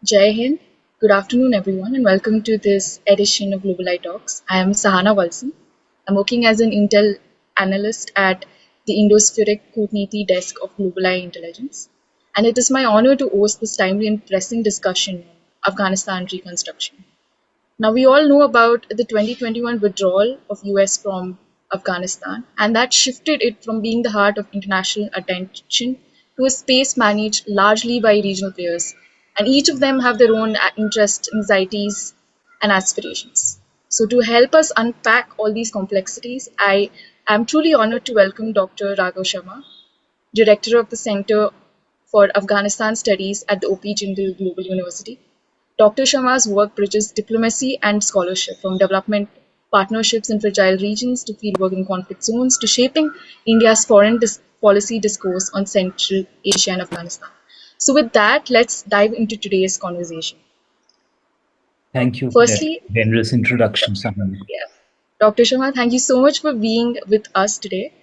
Jai Hind. Good afternoon, everyone, and welcome to this edition of Global Eye Talks. I am Sahana Walson. I'm working as an Intel analyst at the Indo-Spheric Kutniti desk of Global Eye Intelligence, and it is my honor to host this timely and pressing discussion on Afghanistan Reconstruction. Now, we all know about the 2021 withdrawal of US from Afghanistan, and that shifted it from being the heart of international attention to a space managed largely by regional players. And each of them have their own interests, anxieties, and aspirations. So, to help us unpack all these complexities, I am truly honored to welcome Dr. Raghav Sharma, Director of the Center for Afghanistan Studies at the OP Jindal Global University. Dr. Sharma's work bridges diplomacy and scholarship, from development partnerships in fragile regions to fieldwork in conflict zones to shaping India's foreign policy discourse on Central Asia and Afghanistan. So, with that, let's dive into today's conversation. Thank you for that Firstly, generous introduction, Saman. yeah, Dr. Sharma, thank you so much for being with us today.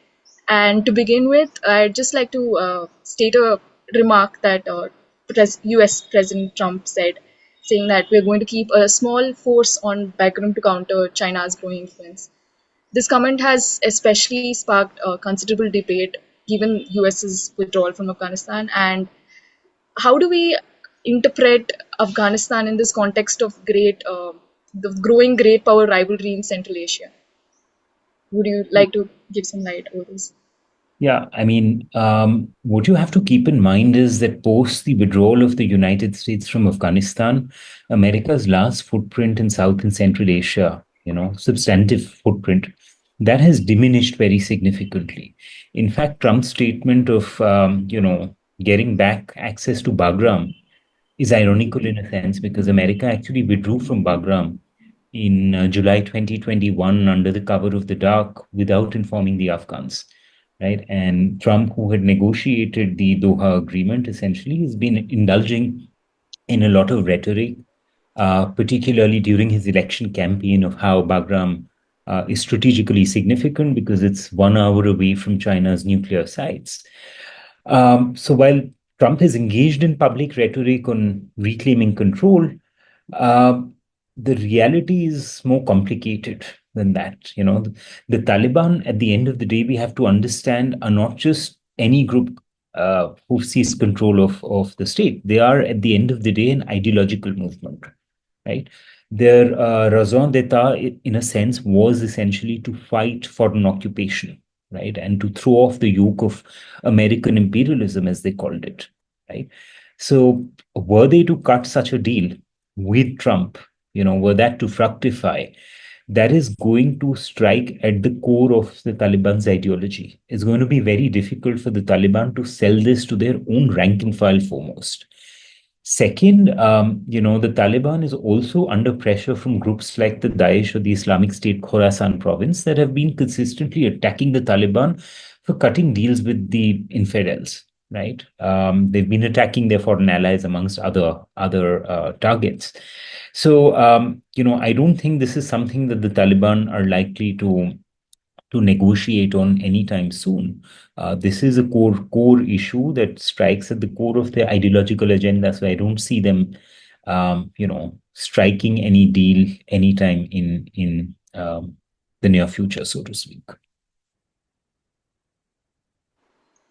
And to begin with, I'd just like to state a remark that US President Trump said, saying that we're going to keep a small force on background to counter China's growing influence. This comment has especially sparked considerable debate given US's withdrawal from Afghanistan. And how do we interpret Afghanistan in this context of the growing great power rivalry in Central Asia? Would you like to give some light over this? Yeah, what you have to keep in mind is that post the withdrawal of the United States from Afghanistan, America's last footprint in South and Central Asia, substantive footprint, that has diminished very significantly. In fact, Trump's statement of, getting back access to Bagram is ironical in a sense because America actually withdrew from Bagram in July 2021 under the cover of the dark without informing the Afghans, right? And Trump, who had negotiated the Doha agreement, essentially has been indulging in a lot of rhetoric, particularly during his election campaign of how Bagram is strategically significant because it's 1 hour away from China's nuclear sites. So while Trump has engaged in public rhetoric on reclaiming control, uh, the reality is more complicated than that. The Taliban, at the end of the day, we have to understand, are not just any group who seized control of the state. They are, at the end of the day, an ideological movement, right? Their raison d'etat, in a sense, was essentially to fight foreign occupation, right? And to throw off the yoke of American imperialism, as they called it, right? So were they to cut such a deal with Trump, were that to fructify, that is going to strike at the core of the Taliban's ideology. It's going to be very difficult for the Taliban to sell this to their own rank and file foremost. Second, the Taliban is also under pressure from groups like the Daesh or the Islamic State Khorasan province that have been consistently attacking the Taliban for cutting deals with the infidels, right? They've been attacking their foreign allies amongst other targets. So, I don't think this is something that the Taliban are likely to negotiate on anytime soon. This is a core issue that strikes at the core of their ideological agenda. So I don't see them, striking any deal anytime in the near future, so to speak.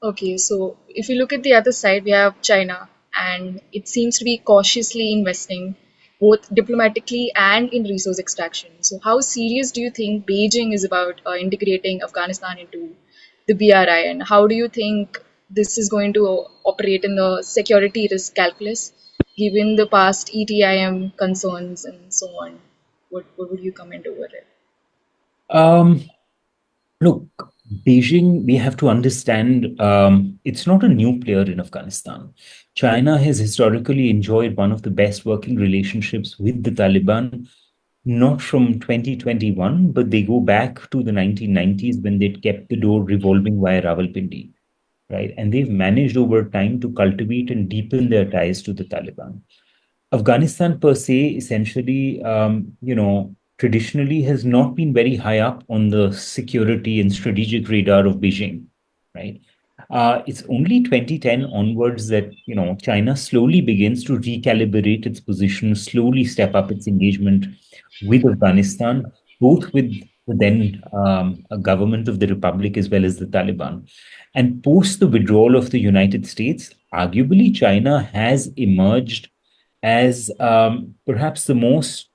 Okay, so if you look at the other side, we have China, and it seems to be cautiously investing both diplomatically and in resource extraction. So, how serious do you think Beijing is about integrating Afghanistan into the BRI, and how do you think this is going to operate in the security risk calculus, given the past ETIM concerns and so on? What would you comment over it? Look, Beijing, we have to understand, it's not a new player in Afghanistan. China has historically enjoyed one of the best working relationships with the Taliban, not from 2021, but they go back to the 1990s when they'd kept the door revolving via Rawalpindi, right? And they've managed over time to cultivate and deepen their ties to the Taliban. Afghanistan per se, essentially, traditionally has not been very high up on the security and strategic radar of Beijing, right? It's only 2010 onwards that China slowly begins to recalibrate its position, slowly step up its engagement with Afghanistan, both with the then a government of the Republic as well as the Taliban. And post the withdrawal of the United States, arguably China has emerged as perhaps the most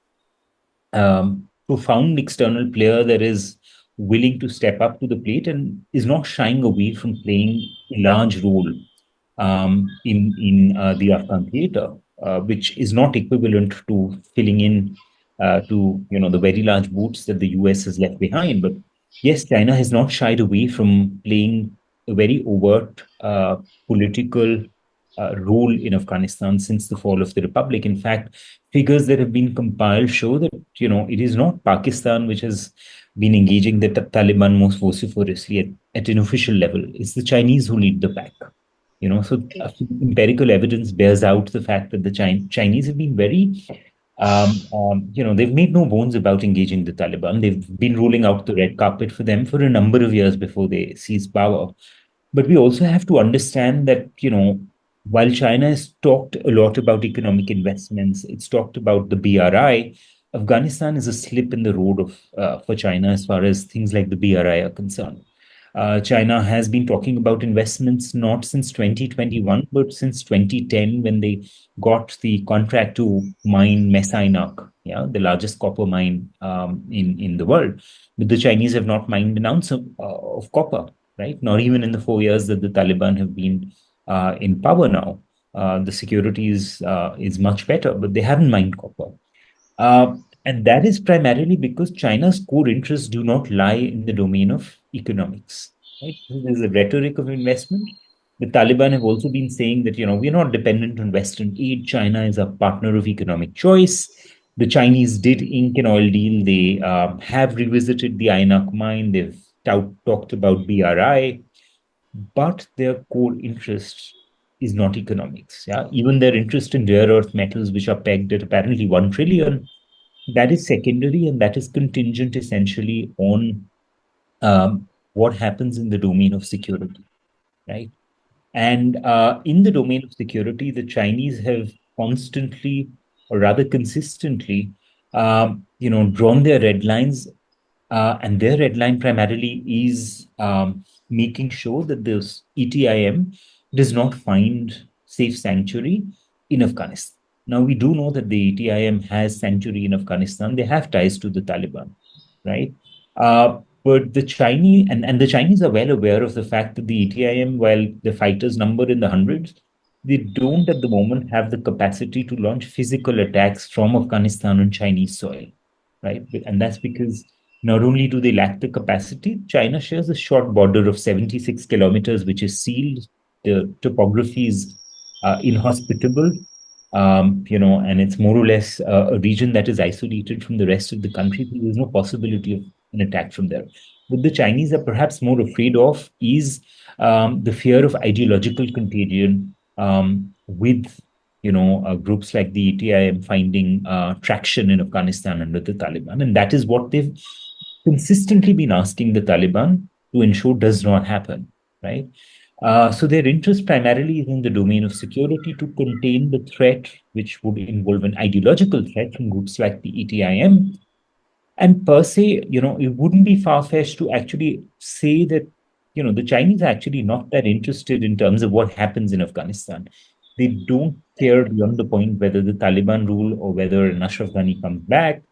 profound external player that is willing to step up to the plate and is not shying away from playing a large role in the Afghan theater, which is not equivalent to filling in to the very large boots that the US has left behind. But yes, China has not shied away from playing a very overt political role in Afghanistan since the fall of the republic. In fact, figures that have been compiled show that it is not Pakistan which has been engaging the Taliban most vociferously at an official level. It's the Chinese who lead the pack. So Okay. empirical evidence bears out the fact that the Chinese have been very, they've made no bones about engaging the Taliban. They've been rolling out the red carpet for them for a number of years before they seized power. But we also have to understand that, while China has talked a lot about economic investments, it's talked about the BRI. Afghanistan is a slip in the road of for China as far as things like the BRI are concerned. China has been talking about investments not since 2021, but since 2010 when they got the contract to mine Mesinak, yeah, the largest copper mine in the world. But the Chinese have not mined an ounce of copper, right? Not even in the 4 years that the Taliban have been in power now. The security is much better, but they haven't mined copper. Uh, and that is primarily because China's core interests do not lie in the domain of economics. Right? So there's a rhetoric of investment. The Taliban have also been saying that we're not dependent on Western aid. China is a partner of economic choice. The Chinese did ink an oil deal. They have revisited the Ainak mine. They've talked about BRI, but their core interest is not economics. Yeah, even their interest in rare earth metals, which are pegged at apparently 1 trillion, that is secondary and that is contingent essentially on what happens in the domain of security, right? And in the domain of security, the Chinese have constantly, or rather consistently, drawn their red lines, and their red line primarily is making sure that this ETIM does not find safe sanctuary in Afghanistan. Now, we do know that the ETIM has sanctuary in Afghanistan. They have ties to the Taliban, right? But the Chinese, and the Chinese are well aware of the fact that the ETIM, while the fighters number in the hundreds, they don't at the moment have the capacity to launch physical attacks from Afghanistan on Chinese soil, right? And that's because not only do they lack the capacity, China shares a short border of 76 kilometers, which is sealed. The topography is inhospitable, and it's more or less a region that is isolated from the rest of the country. There's no possibility of an attack from there. What the Chinese are perhaps more afraid of is the fear of ideological contagion with groups like the ETIM finding traction in Afghanistan under the Taliban. And that is what they've consistently been asking the Taliban to ensure does not happen, right? So their interest primarily is in the domain of security to contain the threat, which would involve an ideological threat from groups like the ETIM. And per se, it wouldn't be far-fetched to actually say that, the Chinese are actually not that interested in terms of what happens in Afghanistan. They don't care beyond the point whether the Taliban rule or whether an Ashraf Ghani comes back.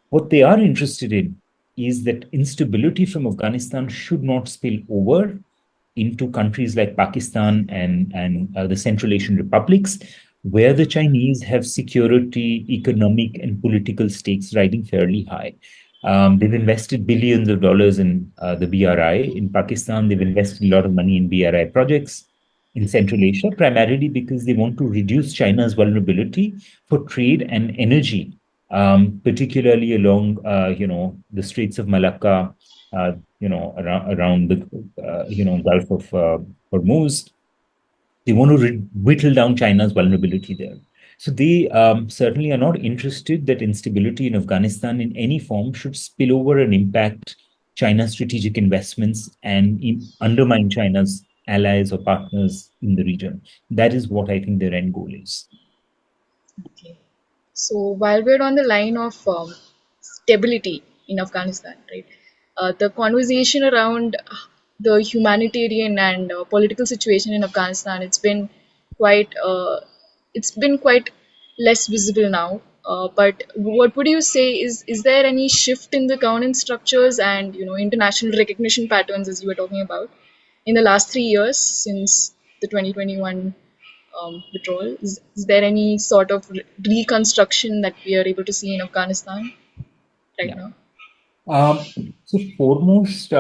What they are interested in is that instability from Afghanistan should not spill over into countries like Pakistan and the Central Asian republics, where the Chinese have security, economic, and political stakes riding fairly high. They've invested billions of dollars in the BRI. In Pakistan, they've invested a lot of money in BRI projects in Central Asia, primarily because they want to reduce China's vulnerability for trade and energy, particularly along, the Straits of Malacca, around the, Gulf of Hormuz. They want to whittle down China's vulnerability there. So they certainly are not interested that instability in Afghanistan in any form should spill over and impact China's strategic investments and undermine China's allies or partners in the region. That is what I think their end goal is. Okay. So while we're on the line of stability in Afghanistan, right? The conversation around the humanitarian and political situation in Afghanistan, quite, uh, it's been quite less visible now. But what would you say is there any shift in the governance structures and international recognition patterns as you were talking about in the last 3 years since the 2021 withdrawal? Is there any sort of reconstruction that we are able to see in Afghanistan right Yeah. now? Um, so foremost,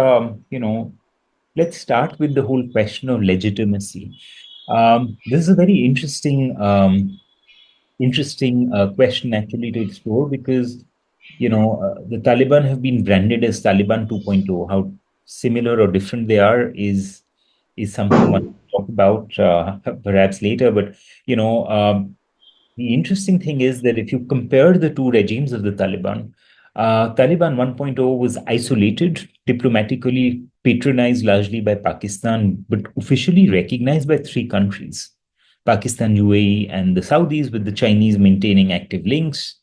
let's start with the whole question of legitimacy. This is a very interesting question actually to explore because the Taliban have been branded as Taliban 2.0. How similar or different they are is something one can talk about perhaps later. But the interesting thing is that if you compare the two regimes of the Taliban, Taliban 1.0 was isolated, diplomatically patronized largely by Pakistan, but officially recognized by three countries: Pakistan, UAE, and the Saudis, with the Chinese maintaining active links.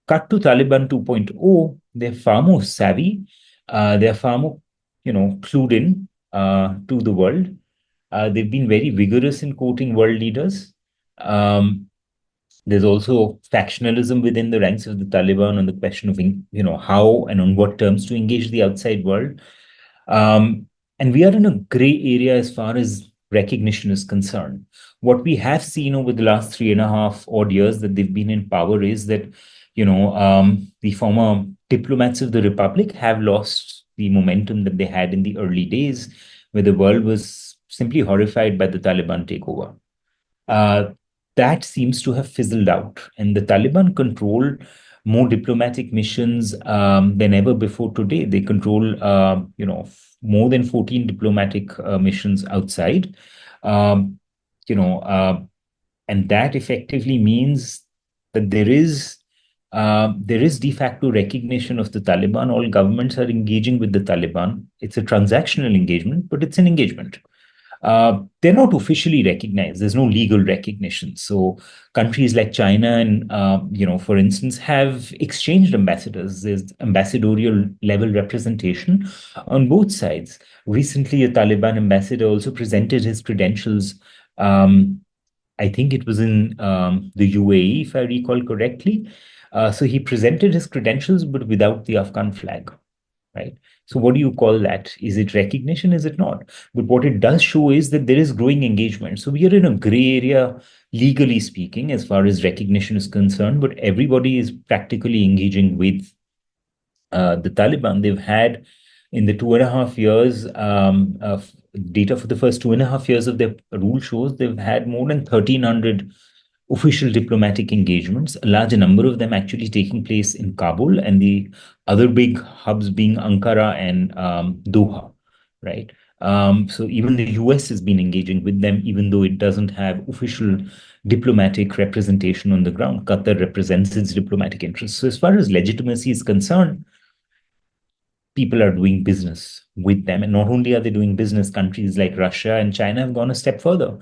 Cut to Taliban 2.0, they're far more savvy, they're far more, clued in to the world. They've been very vigorous in quoting world leaders. Um, there's also factionalism within the ranks of the Taliban on the question of how and on what terms to engage the outside world. Um, and we are in a gray area as far as recognition is concerned. What we have seen over the last 3.5 odd years that they've been in power is that the former diplomats of the republic have lost the momentum that they had in the early days, where the world was simply horrified by the Taliban takeover. Uh, that seems to have fizzled out. And the Taliban control more diplomatic missions than ever before today. They control, more than 14 diplomatic missions outside. Um, you know, uh, and that effectively means that there is de facto recognition of the Taliban. All governments are engaging with the Taliban. It's a transactional engagement, but it's an engagement. They're not officially recognized. There's no legal recognition. So countries like China and for instance, have exchanged ambassadors. There's ambassadorial level representation on both sides. Recently, a Taliban ambassador also presented his credentials. Um, I think it was in the UAE, if I recall correctly. So he presented his credentials, but without the Afghan flag, right? So what do you call that? Is it recognition? Is it not? But what it does show is that there is growing engagement. So we are in a gray area, legally speaking, as far as recognition is concerned, but everybody is practically engaging with the Taliban. They've had in the 2.5 years of data for the first 2.5 years of their rule shows they've had more than 1,300 official diplomatic engagements, a large number of them actually taking place in Kabul, and the other big hubs being Ankara and Doha, right? So even the US has been engaging with them, even though it doesn't have official diplomatic representation on the ground. Qatar represents its diplomatic interests. So as far as legitimacy is concerned, people are doing business with them. And not only are they doing business, countries like Russia and China have gone a step further.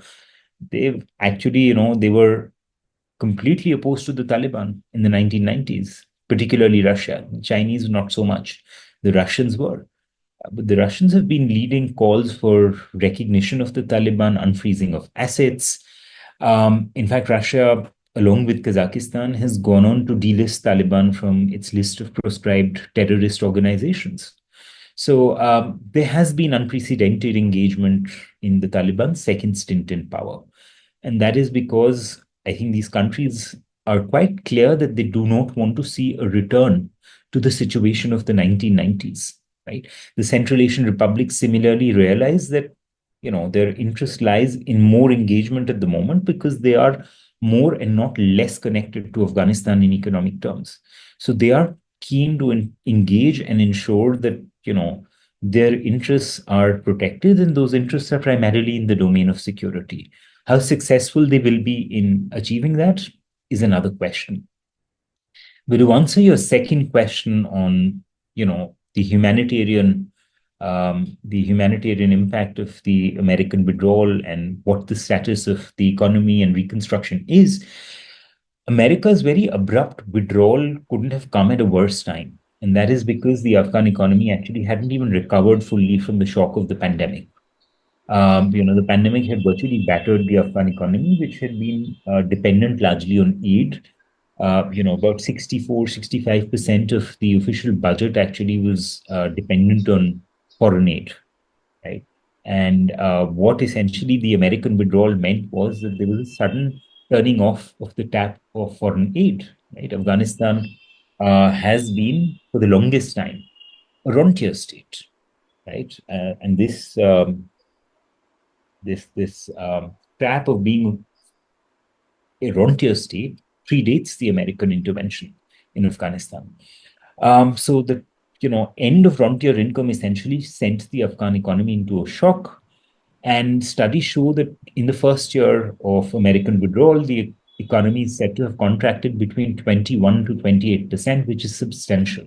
They've actually, they were completely opposed to the Taliban in the 1990s, particularly Russia. The Chinese, not so much. The Russians were. But the Russians have been leading calls for recognition of the Taliban, unfreezing of assets. In fact, Russia, along with Kazakhstan, has gone on to delist Taliban from its list of proscribed terrorist organizations. So there has been unprecedented engagement in the Taliban's second stint in power. And that is because I think these countries are quite clear that they do not want to see a return to the situation of the 1990s, right? The Central Asian republics similarly realize that, their interest lies in more engagement at the moment because they are more and not less connected to Afghanistan in economic terms. So they are keen to engage and ensure that, their interests are protected, and those interests are primarily in the domain of security. How successful they will be in achieving that is another question. But to answer your second question on, the humanitarian the humanitarian impact of the American withdrawal and what the status of the economy and reconstruction is, America's very abrupt withdrawal couldn't have come at a worse time. And that is because the Afghan economy actually hadn't even recovered fully from the shock of the pandemic. The pandemic had virtually battered the Afghan economy, which had been dependent largely on aid. About 65% of the official budget actually was dependent on foreign aid, right? And what essentially the American withdrawal meant was that there was a sudden turning off of the tap of foreign aid, right? Afghanistan has been, for the longest time, a rentier state, right? And this trap of being a rentier state predates the American intervention in Afghanistan. So the end of rentier income essentially sent the Afghan economy into a shock. And studies show that in the first year of American withdrawal, the economy is said to have contracted between 21 to 28%, which is substantial.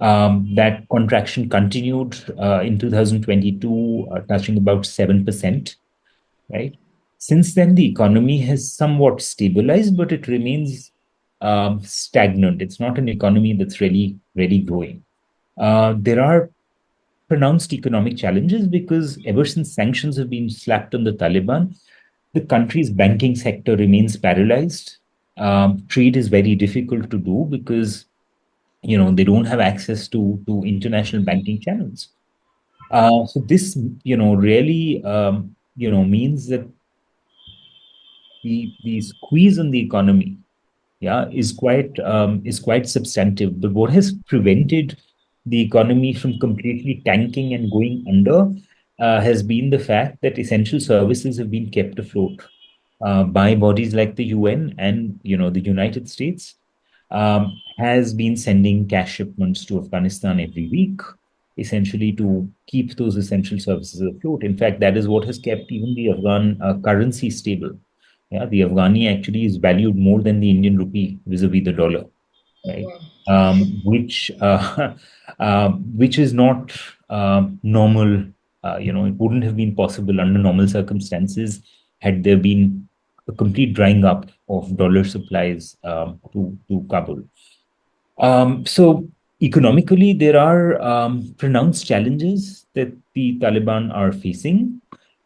That contraction continued in 2022, touching about 7%, right? Since then, the economy has somewhat stabilized, but it remains stagnant. It's not an economy that's really growing. There are pronounced economic challenges because ever since sanctions have been slapped on the Taliban, the country's banking sector remains paralyzed. Trade is very difficult to do because they don't have access to international banking channels. So this really means that the squeeze on the economy, yeah, is quite substantive. But what has prevented the economy from completely tanking and going under has been the fact that essential services have been kept afloat by bodies like the UN, and the United States has been sending cash shipments to Afghanistan every week, essentially to keep those essential services afloat. In fact, that is what has kept even the Afghan currency stable. Yeah, the Afghani actually is valued more than the Indian rupee vis-a-vis the dollar, right? Wow. Which is not normal. It wouldn't have been possible under normal circumstances had there been a complete drying up of dollar supplies to Kabul. So economically, there are pronounced challenges that the Taliban are facing.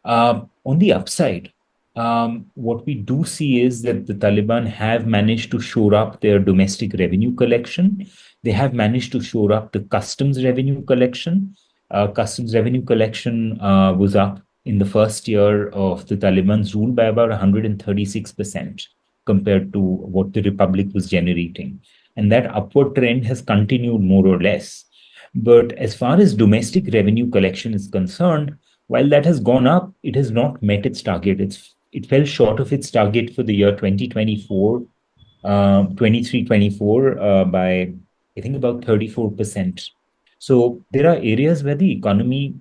On the upside, what we do see is that the Taliban have managed to shore up their domestic revenue collection. They have managed to shore up the customs revenue collection. Customs revenue collection was up in the first year of the Taliban's rule by about 136% compared to what the Republic was generating. And that upward trend has continued more or less. But as far as domestic revenue collection is concerned, while that has gone up, it has not met its target. It fell short of its target for the year 2024, 23-24 by, I think, about 34%. So there are areas where the economy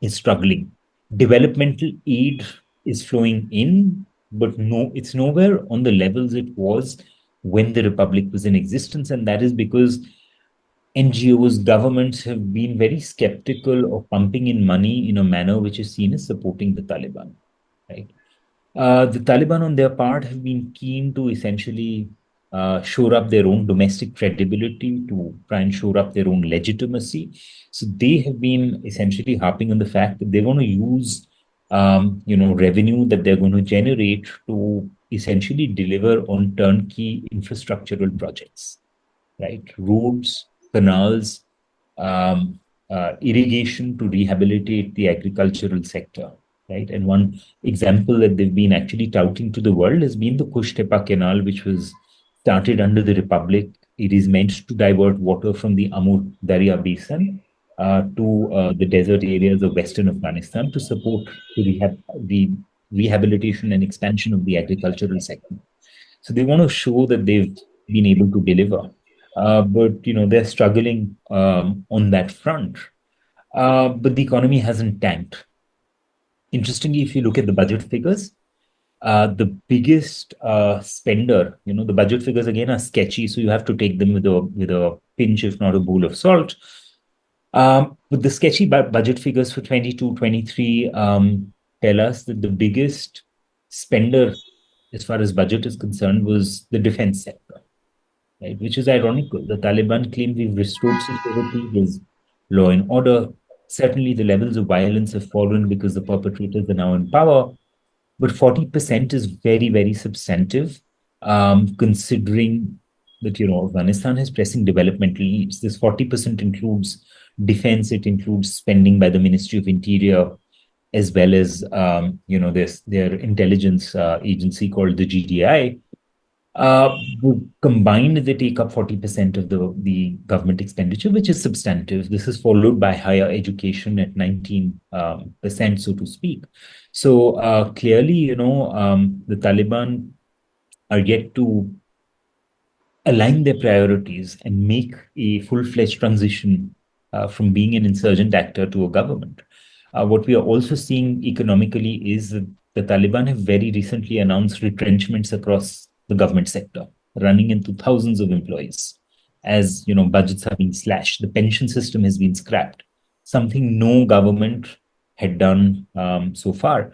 is struggling. Developmental aid is flowing in, but no, it's nowhere on the levels it was when the republic was in existence. And that is because NGOs, governments have been very skeptical of pumping in money in a manner which is seen as supporting the Taliban, right? The Taliban, on their part, have been keen to essentially shore up their own domestic credibility, to try and shore up their own legitimacy. So they have been essentially harping on the fact that they're going to use, revenue that they're going to generate to essentially deliver on turnkey infrastructural projects, right? Roads, canals, irrigation to rehabilitate the agricultural sector, right? And one example that they've been actually touting to the world has been the Kushtepa Canal, which was started under the Republic. It is meant to divert water from the Amur Darya Basin to the desert areas of Western Afghanistan to support the rehabilitation and expansion of the agricultural sector. So they want to show that they've been able to deliver. But they're struggling on that front. But the economy hasn't tanked. Interestingly, if you look at the budget figures, the biggest spender, the budget figures again are sketchy, so you have to take them with a pinch, if not a bowl of salt. But the sketchy budget figures for 22, 23 tell us that the biggest spender as far as budget is concerned was the defense sector, right? Which is ironical. The Taliban claim we've restored security, there's law and order. Certainly, the levels of violence have fallen because the perpetrators are now in power. But 40% is very, very substantive, considering that, Afghanistan has pressing developmental needs. This 40% includes defense, it includes spending by the Ministry of Interior, as well as, their intelligence agency called the GDI. Combined, they take up 40% of the government expenditure, which is substantive. This is followed by higher education at 19%, so to speak. So clearly, the Taliban are yet to align their priorities and make a full-fledged transition from being an insurgent actor to a government. What we are also seeing economically is that the Taliban have very recently announced retrenchments across the government sector, running into thousands of employees. As budgets are being slashed, the pension system has been scrapped, something no government had done so far.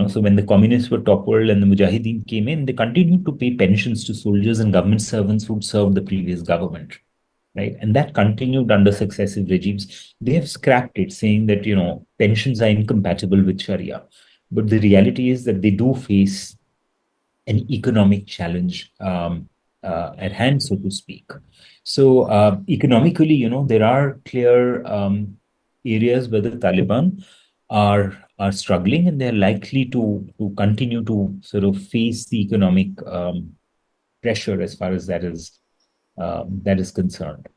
So when the communists were toppled and the Mujahideen came in, they continued to pay pensions to soldiers and government servants who'd served the previous government, right? And that continued under successive regimes. They have scrapped it, saying that, pensions are incompatible with Sharia. But the reality is that they do face an economic challenge at hand, so to speak. So economically, there are clear areas where the Taliban are struggling, and they're likely to continue to sort of face the economic pressure as far as that is concerned.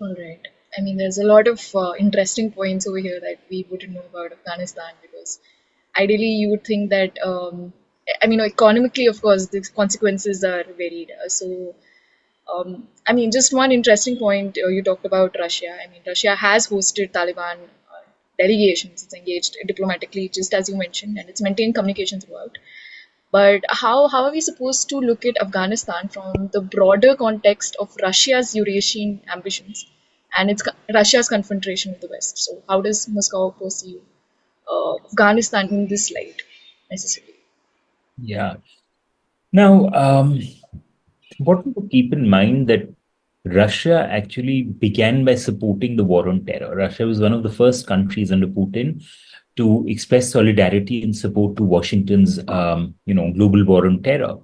All right. I mean, there's a lot of interesting points over here that we wouldn't know about Afghanistan because ideally you would think that, I mean, economically, of course, the consequences are varied. I mean, just one interesting point you talked about Russia. I mean, Russia has hosted Taliban delegations, it's engaged diplomatically, just as you mentioned, and it's maintained communication throughout. But how are we supposed to look at Afghanistan from the broader context of Russia's Eurasian ambitions and Russia's confrontation with the West? So how does Moscow perceive Afghanistan in this light necessarily? Yeah. Now, important to keep in mind that Russia actually began by supporting the war on terror. Russia was one of the first countries under Putin to express solidarity and support to Washington's, global war on terror.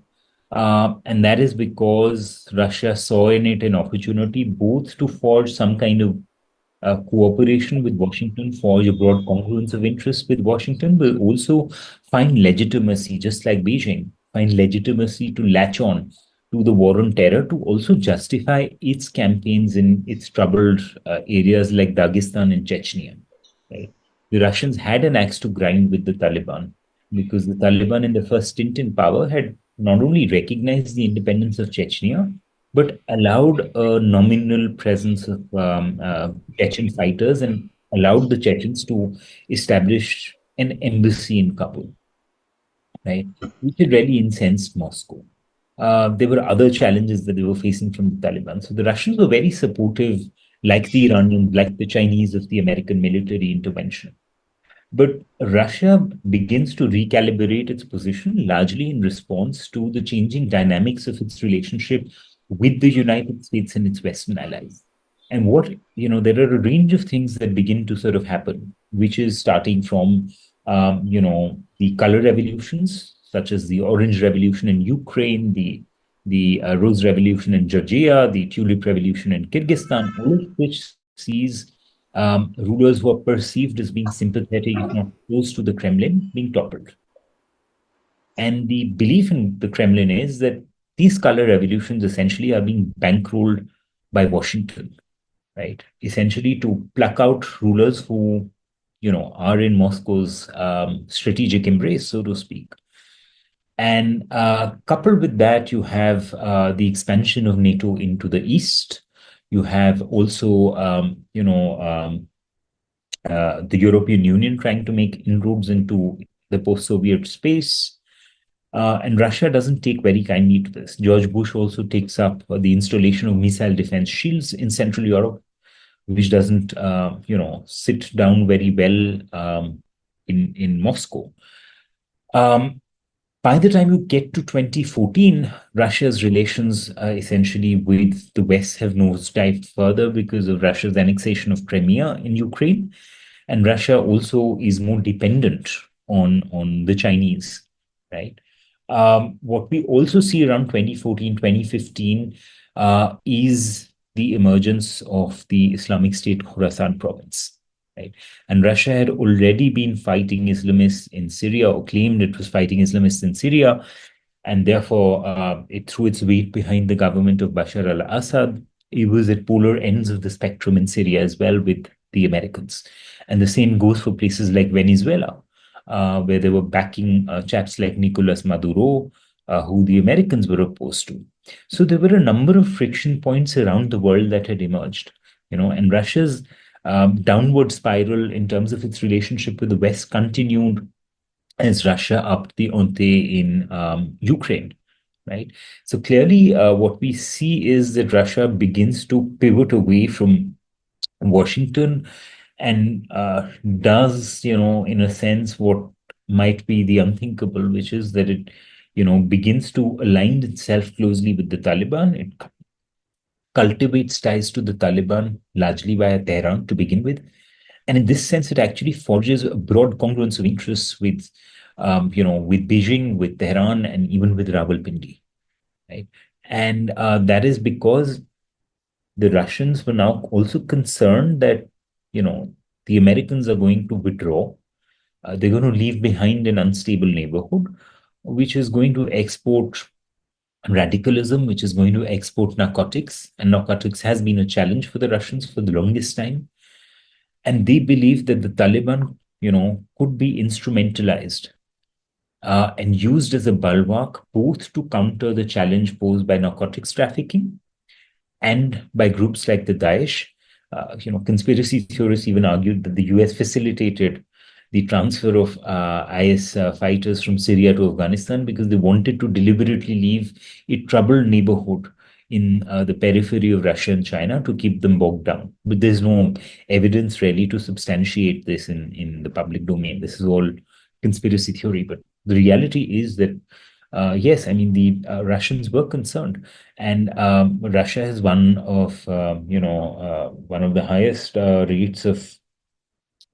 And that is because Russia saw in it an opportunity both to forge some kind of cooperation with Washington, forge a broad congruence of interest with Washington, but also find legitimacy, just like Beijing, find legitimacy to latch on to the war on terror to also justify its campaigns in its troubled areas like Dagestan and Chechnya. Right? The Russians had an axe to grind with the Taliban because the Taliban in the first stint in power had not only recognized the independence of Chechnya, but allowed a nominal presence of Chechen fighters and allowed the Chechens to establish an embassy in Kabul, right? Which had really incensed Moscow. There were other challenges that they were facing from the Taliban. So the Russians were very supportive, like the Iranians, like the Chinese, of the American military intervention. But Russia begins to recalibrate its position largely in response to the changing dynamics of its relationship with the United States and its Western allies. And there are a range of things that begin to sort of happen, which is starting from, the color revolutions, such as the Orange Revolution in Ukraine, the Rose Revolution in Georgia, the Tulip Revolution in Kyrgyzstan, all of which sees rulers who are perceived as being sympathetic, if not close to the Kremlin, being toppled. And the belief in the Kremlin is that these color revolutions essentially are being bankrolled by Washington, right? Essentially to pluck out rulers who, are in Moscow's strategic embrace, so to speak. And coupled with that, you have the expansion of NATO into the east. You have also, the European Union trying to make inroads into the post-Soviet space. And Russia doesn't take very kindly to this. George Bush also takes up the installation of missile defense shields in Central Europe. which doesn't, sit down very well in Moscow. Um, by the time you get to 2014, Russia's relations essentially with the West have nosedived further because of Russia's annexation of Crimea in Ukraine. And Russia also is more dependent on the Chinese, right? What we also see around 2014, 2015 is the emergence of the Islamic State Khorasan province, right? And Russia had already been fighting Islamists in Syria, or claimed it was fighting Islamists in Syria, and therefore it threw its weight behind the government of Bashar al-Assad. It was at polar ends of the spectrum in Syria as well with the Americans. And the same goes for places like Venezuela, where they were backing chaps like Nicolas Maduro, who the Americans were opposed to. So there were a number of friction points around the world that had emerged, and Russia's downward spiral in terms of its relationship with the West continued as Russia upped the ante in Ukraine, right? So clearly, what we see is that Russia begins to pivot away from Washington and does, in a sense, what might be the unthinkable, which is that it, begins to align itself closely with the Taliban. It cultivates ties to the Taliban largely via Tehran to begin with. And in this sense, it actually forges a broad congruence of interests with Beijing, with Tehran, and even with Rawalpindi, right? And that is because the Russians were now also concerned that, the Americans are going to withdraw. They're going to leave behind an unstable neighborhood, which is going to export radicalism, which is going to export narcotics. And narcotics has been a challenge for the Russians for the longest time. And they believe that the Taliban, could be instrumentalized and used as a bulwark both to counter the challenge posed by narcotics trafficking and by groups like the Daesh. Conspiracy theorists even argued that the US facilitated the transfer of IS fighters from Syria to Afghanistan because they wanted to deliberately leave a troubled neighborhood in the periphery of Russia and China to keep them bogged down. But there's no evidence really to substantiate this in the public domain. This is all conspiracy theory. But the reality is that, yes, I mean, the Russians were concerned. And Russia has one of the highest rates of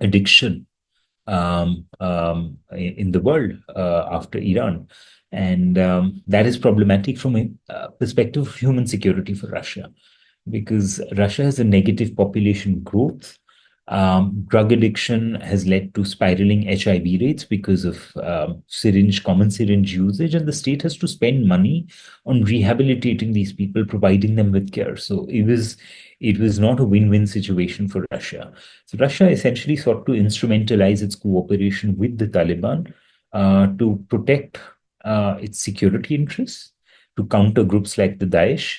addiction in the world after Iran. And that is problematic from a perspective of human security for Russia, because Russia has a negative population growth. Drug addiction has led to spiraling HIV rates because of common syringe usage, and the state has to spend money on rehabilitating these people, providing them with care. So it was not a win-win situation for Russia. So Russia essentially sought to instrumentalize its cooperation with the Taliban to protect its security interests, to counter groups like the Daesh,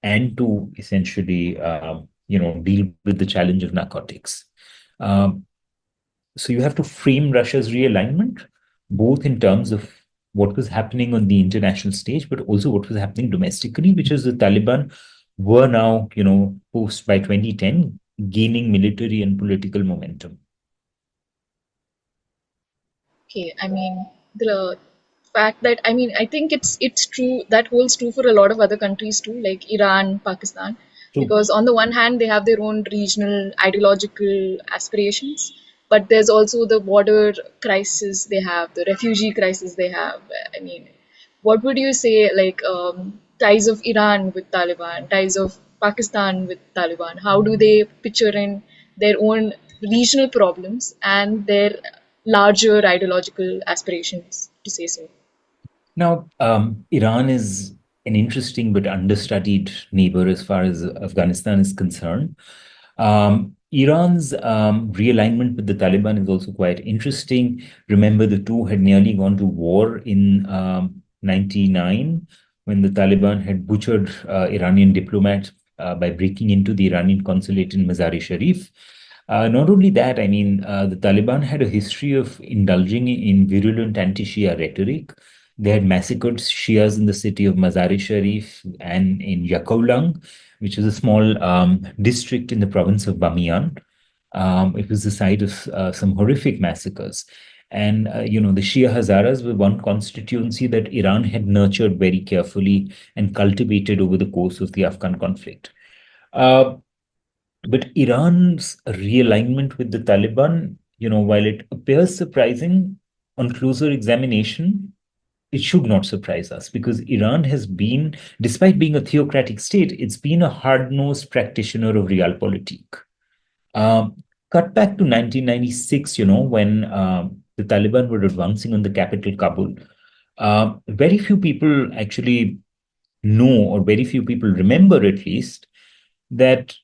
and to essentially, deal with the challenge of narcotics. Um, so you have to frame Russia's realignment, both in terms of what was happening on the international stage, but also what was happening domestically, which is the Taliban were now, post by 2010, gaining military and political momentum. Okay, I mean the fact that I think it's true that holds true for a lot of other countries too, like Iran, Pakistan, True. because on the one hand they have their own regional ideological aspirations, but there's also the border crisis they have, the refugee crisis they have. I mean, what would you say, like ties of Iran with Taliban, ties of Pakistan with Taliban? How do they picture in their own regional problems and their larger ideological aspirations, to say so? Now, Iran is an interesting but understudied neighbor as far as Afghanistan is concerned. Iran's realignment with the Taliban is also quite interesting. Remember, the two had nearly gone to war in 99 when the Taliban had butchered Iranian diplomats by breaking into the Iranian consulate in Mazar-e Sharif. Not only that, I mean, the Taliban had a history of indulging in virulent anti-Shia rhetoric. They had massacred Shias in the city of Mazar-e-Sharif and in Yakolang, which is a small district in the province of Bamiyan. It was the site of some horrific massacres. And, the Shia Hazaras were one constituency that Iran had nurtured very carefully and cultivated over the course of the Afghan conflict. Uh, but Iran's realignment with the Taliban, while it appears surprising on closer examination, it should not surprise us because Iran has been, despite being a theocratic state, it's been a hard-nosed practitioner of realpolitik. Um, Cut back to 1996, when the Taliban were advancing on the capital, Kabul. Very few people actually know, or very few people remember at least, that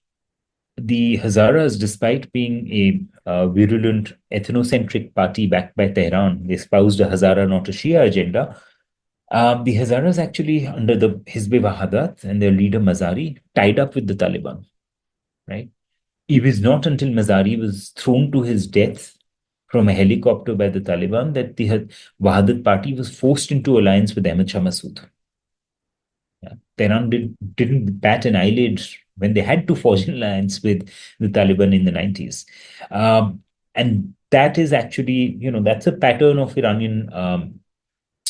the Hazaras, despite being a virulent ethnocentric party backed by Tehran, they espoused a Hazara, not a Shia agenda. The Hazaras actually, under the Hizb Wahadat and their leader Mazari, tied up with the Taliban, right? It was not until Mazari was thrown to his death from a helicopter by the Taliban that the Wahadat party was forced into alliance with Ahmad Shah Massoud. Yeah. Tehran didn't bat an eyelid when they had to forge an alliance with the Taliban in the 90s. And that is actually, that's a pattern of Iranian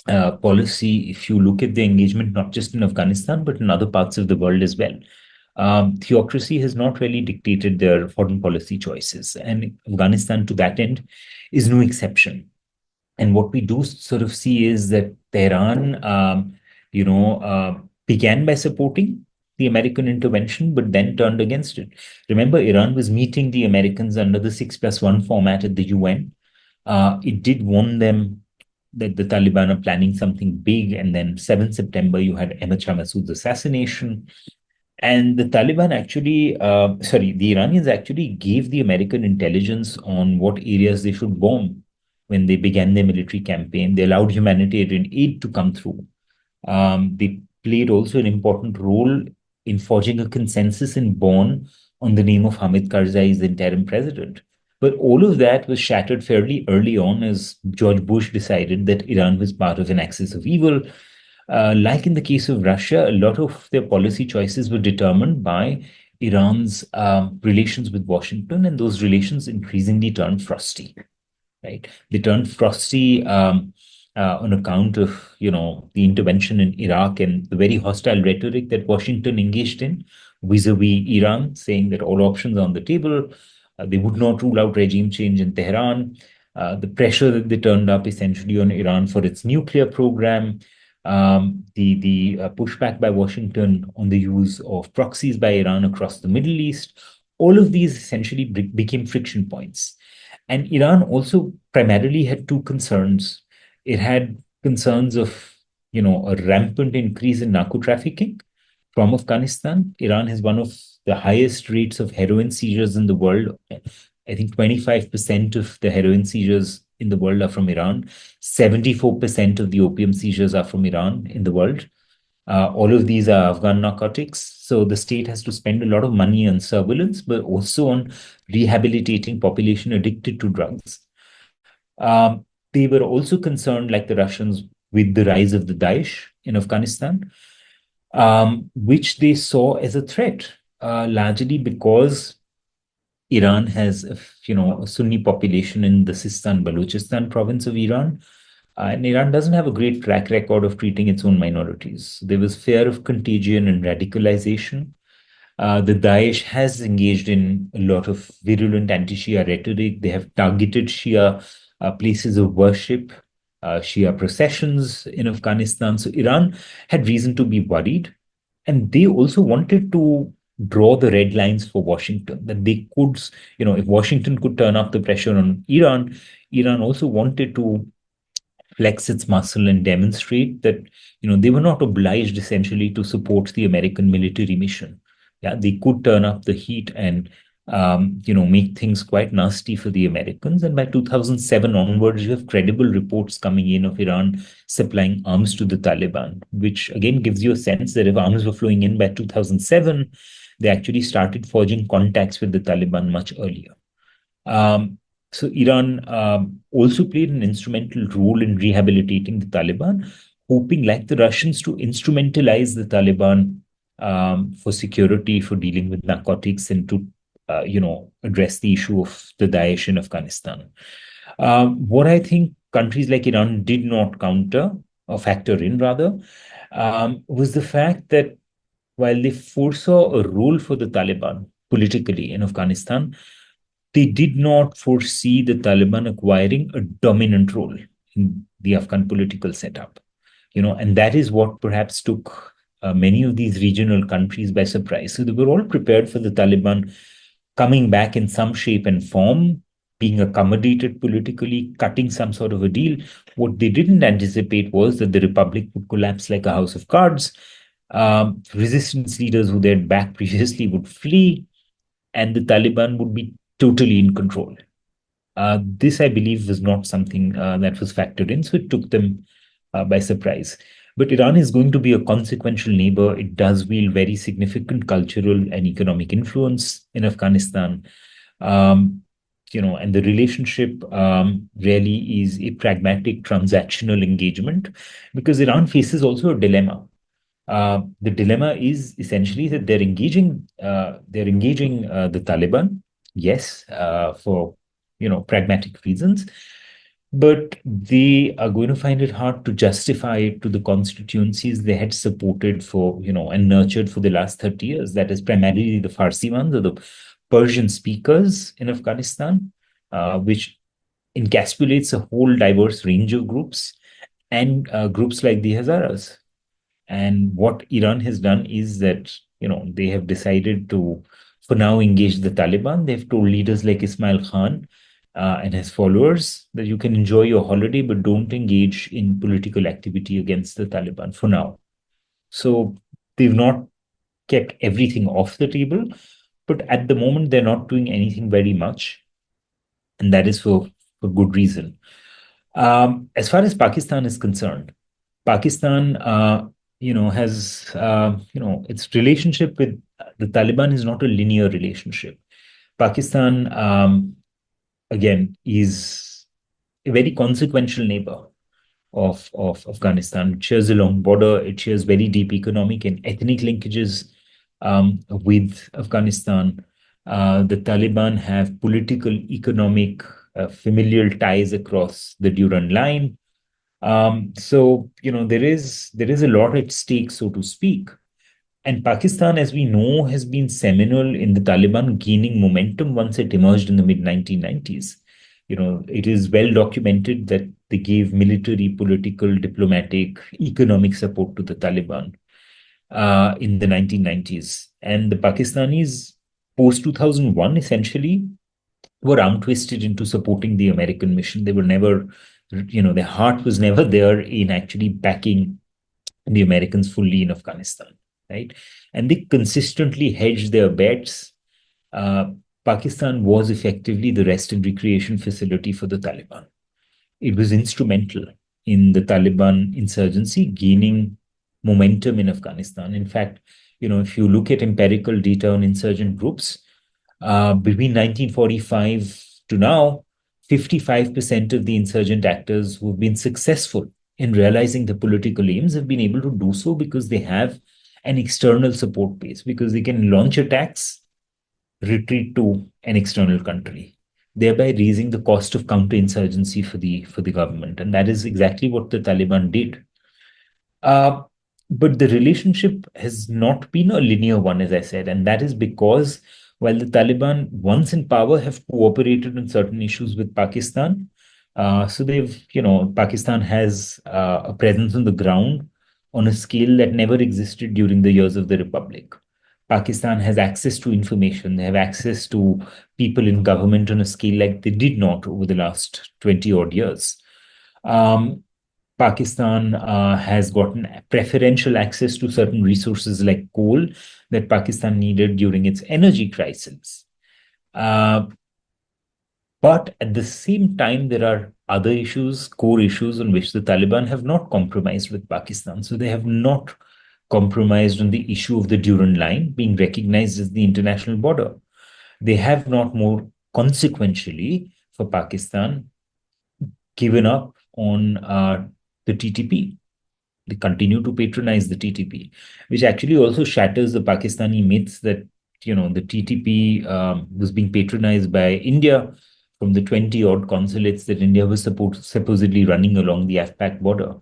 policy if you look at the engagement, not just in Afghanistan, but in other parts of the world as well. Theocracy has not really dictated their foreign policy choices, and Afghanistan, to that end, is no exception. And what we do sort of see is that Tehran, began by supporting the American intervention, but then turned against it. Remember, Iran was meeting the Americans under the 6+1 format at the UN. It did warn them that the Taliban are planning something big, and then 7th September, you had Ahmad Shah Massoud's assassination. And the Taliban actually, the Iranians actually gave the American intelligence on what areas they should bomb when they began their military campaign. They allowed humanitarian aid to come through. They played also an important role in forging a consensus in Bonn on the name of Hamid Karzai as the interim president. But all of that was shattered fairly early on as George Bush decided that Iran was part of an axis of evil. Like in the case of Russia, a lot of their policy choices were determined by Iran's relations with Washington, and those relations increasingly turned frosty, right? They turned frosty on account of, the intervention in Iraq and the very hostile rhetoric that Washington engaged in vis-a-vis Iran, saying that all options are on the table. They would not rule out regime change in Tehran. The pressure that they turned up essentially on Iran for its nuclear program, the pushback by Washington on the use of proxies by Iran across the Middle East, all of these essentially became friction points. And Iran also primarily had two concerns. It had concerns of, a rampant increase in narco trafficking from Afghanistan. Iran has one of the highest rates of heroin seizures in the world. I think 25% of the heroin seizures in the world are from Iran. 74% of the opium seizures are from Iran in the world. All of these are Afghan narcotics. So the state has to spend a lot of money on surveillance, but also on rehabilitating population addicted to drugs. They were also concerned, like the Russians, with the rise of the Daesh in Afghanistan, which they saw as a threat, largely because Iran has, a Sunni population in the Sistan Balochistan province of Iran. And Iran doesn't have a great track record of treating its own minorities. There was fear of contagion and radicalization. The Daesh has engaged in a lot of virulent anti-Shia rhetoric. They have targeted Shia places of worship, Shia processions in Afghanistan. So Iran had reason to be worried. And they also wanted to draw the red lines for Washington, that they could, if Washington could turn up the pressure on Iran, Iran also wanted to flex its muscle and demonstrate that, they were not obliged essentially to support the American military mission. Yeah, they could turn up the heat and, make things quite nasty for the Americans. And by 2007 onwards, you have credible reports coming in of Iran supplying arms to the Taliban, which again gives you a sense that if arms were flowing in by 2007, they actually started forging contacts with the Taliban much earlier. So Iran also played an instrumental role in rehabilitating the Taliban hoping, like the Russians, to instrumentalize the Taliban for security, for dealing with narcotics, and to address the issue of the Daesh in Afghanistan. What I think countries like Iran did not counter or factor in, rather, was the fact that while they foresaw a role for the Taliban politically in Afghanistan, they did not foresee the Taliban acquiring a dominant role in the Afghan political setup. And that is what perhaps took many of these regional countries by surprise. So they were all prepared for the Taliban coming back in some shape and form, being accommodated politically, cutting some sort of a deal. What they didn't anticipate was that the republic would collapse like a house of cards. Resistance leaders who they had backed previously would flee, and the Taliban would be totally in control. This, I believe, was not something that was factored in, so it took them by surprise. But Iran is going to be a consequential neighbor. It does wield very significant cultural and economic influence in Afghanistan. Um, and the relationship really is a pragmatic transactional engagement because Iran faces also a dilemma. The dilemma is essentially that they're engaging the Taliban, yes, for pragmatic reasons, but they are going to find it hard to justify it to the constituencies they had supported for and nurtured for the last 30 years. That is primarily the Farsi ones or the Persian speakers in Afghanistan, which encapsulates a whole diverse range of groups and groups like the Hazaras. And what Iran has done is that, they have decided to, for now, engage the Taliban. They've told leaders like Ismail Khan and his followers that you can enjoy your holiday, but don't engage in political activity against the Taliban for now. So they've not kept everything off the table, but at the moment, they're not doing anything very much. And that is for good reason. As far as Pakistan is concerned, Pakistan, has, its relationship with the Taliban is not a linear relationship. Pakistan, again, is a very consequential neighbor of Afghanistan. It shares a long border. It shares very deep economic and ethnic linkages with Afghanistan. The Taliban have political, economic, familial ties across the Durand Line. So there is a lot at stake, so to speak. And Pakistan, as we know, has been seminal in the Taliban gaining momentum once it emerged in the mid 1990s. It is well documented that they gave military, political, diplomatic, economic support to the Taliban in the 1990s. And the Pakistanis, post 2001, essentially were arm twisted into supporting the American mission. They were never, their heart was never there in actually backing the Americans fully in Afghanistan, right? And they consistently hedged their bets. Uh, Pakistan was effectively the rest and recreation facility for the Taliban. It was instrumental in the Taliban insurgency gaining momentum in Afghanistan. In fact, if you look at empirical data on insurgent groups, between 1945 to now, 55% of the insurgent actors who've been successful in realizing the political aims have been able to do so because they have an external support base, because they can launch attacks, retreat to an external country, thereby raising the cost of counterinsurgency for the government. And that is exactly what the Taliban did. Uh, but the relationship has not been a linear one, as I said, and that is because while the Taliban, once in power, have cooperated on certain issues with Pakistan, so Pakistan has a presence on the ground on a scale that never existed during the years of the Republic. Pakistan has access to information, they have access to people in government on a scale like they did not over the last 20 odd years. Um, Pakistan has gotten preferential access to certain resources like coal that Pakistan needed during its energy crisis. Uh, but at the same time, there are other issues, core issues on which the Taliban have not compromised with Pakistan. So they have not compromised on the issue of the Durand Line being recognized as the international border. They have not, more consequentially for Pakistan, given up on the TTP. They continue to patronize the TTP, which actually also shatters the Pakistani myths that the TTP was being patronized by India from the 20 odd consulates that India was supposedly running along the AFPAC border,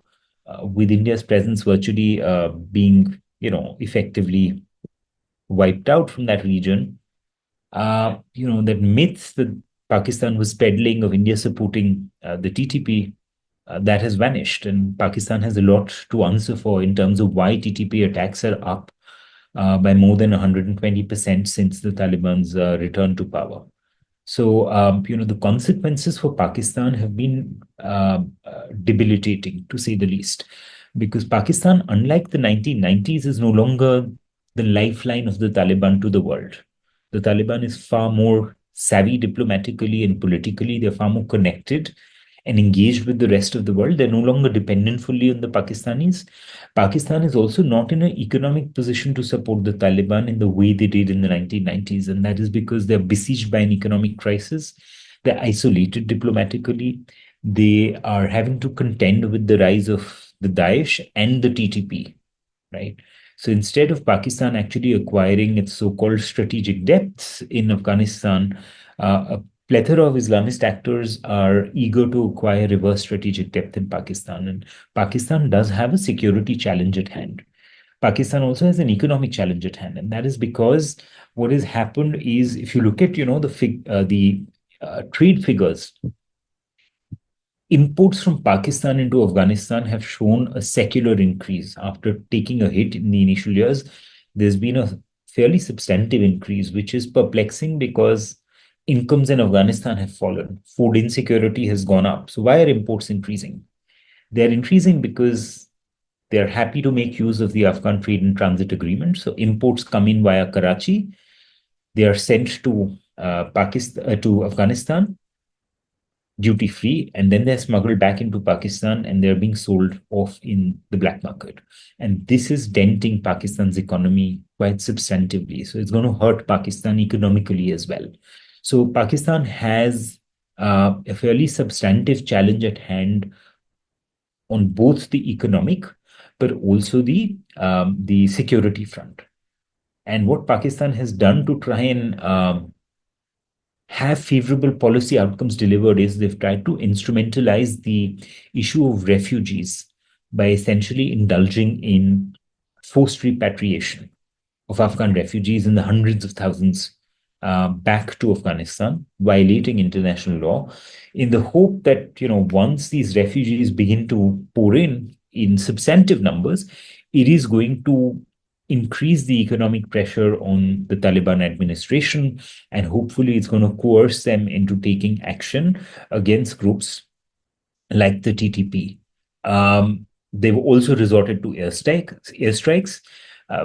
with India's presence virtually being effectively wiped out from that region. That myth that Pakistan was peddling of India supporting the TTP, that has vanished, and Pakistan has a lot to answer for in terms of why TTP attacks are up by more than 120% since the Taliban's return to power. So, the consequences for Pakistan have been debilitating, to say the least, because Pakistan, unlike the 1990s, is no longer the lifeline of the Taliban to the world. The Taliban is far more savvy diplomatically and politically. They're far more connected and engaged with the rest of the world. They're no longer dependent fully on the Pakistanis. Pakistan is also not in an economic position to support the Taliban in the way they did in the 1990s. And that is because they're besieged by an economic crisis. They're isolated diplomatically. They are having to contend with the rise of the Daesh and the TTP, right? So instead of Pakistan actually acquiring its so-called strategic depths in Afghanistan, a plethora of Islamist actors are eager to acquire reverse strategic depth in Pakistan. And Pakistan does have a security challenge at hand. Pakistan also has an economic challenge at hand, and that is because what has happened is, if you look at the trade figures, imports from Pakistan into Afghanistan have shown a secular increase after taking a hit in the initial years. There's been a fairly substantive increase, which is perplexing because incomes in Afghanistan have fallen. Food insecurity has gone up. So why are imports increasing? They're increasing because they're happy to make use of the Afghan trade and transit agreement. So imports come in via Karachi. They are sent to Pakistan to Afghanistan duty free, and then they're smuggled back into Pakistan and they're being sold off in the black market. And this is denting Pakistan's economy quite substantively. So it's going to hurt Pakistan economically as well. So Pakistan has a fairly substantive challenge at hand on both the economic but also the security front. And what Pakistan has done to try and have favorable policy outcomes delivered is they've tried to instrumentalize the issue of refugees by essentially indulging in forced repatriation of Afghan refugees in the hundreds of thousands back to Afghanistan, violating international law, in the hope that once these refugees begin to pour in substantive numbers, it is going to increase the economic pressure on the Taliban administration, and hopefully it's going to coerce them into taking action against groups like the TTP. They've also resorted to airstrikes,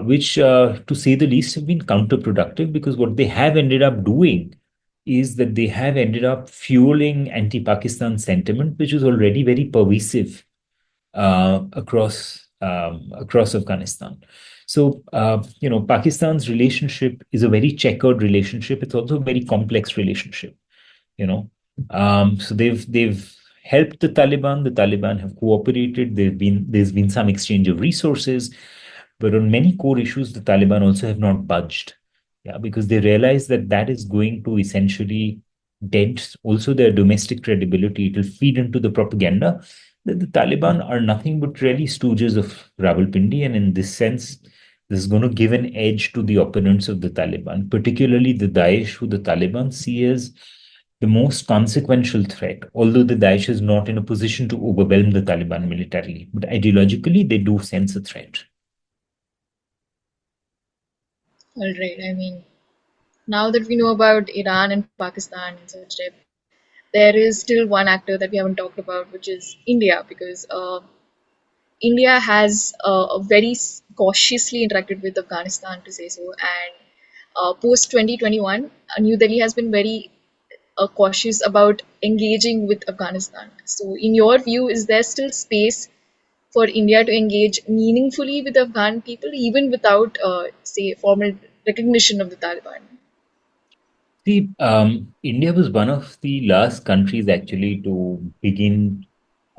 which, to say the least, have been counterproductive, because what they have ended up doing is that they have ended up fueling anti-Pakistan sentiment, which is already very pervasive across Afghanistan. So, Pakistan's relationship is a very checkered relationship. It's also a very complex relationship. You know, so they've helped the Taliban. The Taliban have cooperated. There's been some exchange of resources, but on many core issues, the Taliban also have not budged. Yeah, because they realize that that is going to essentially dent also their domestic credibility. It will feed into the propaganda that the Taliban are nothing but really stooges of Rawalpindi, and in this sense, this is going to give an edge to the opponents of the Taliban, particularly the Daesh, who the Taliban see as the most consequential threat, although the Daesh is not in a position to overwhelm the Taliban militarily. But ideologically, they do sense a threat. All right. I mean, now that we know about Iran and Pakistan and such type, there is still one actor that we haven't talked about, which is India, because India has very cautiously interacted with Afghanistan, to say so. And post 2021, New Delhi has been very cautious about engaging with Afghanistan. So, in your view, is there still space for India to engage meaningfully with Afghan people, even without, say, formal recognition of the Taliban? See, India was one of the last countries actually to begin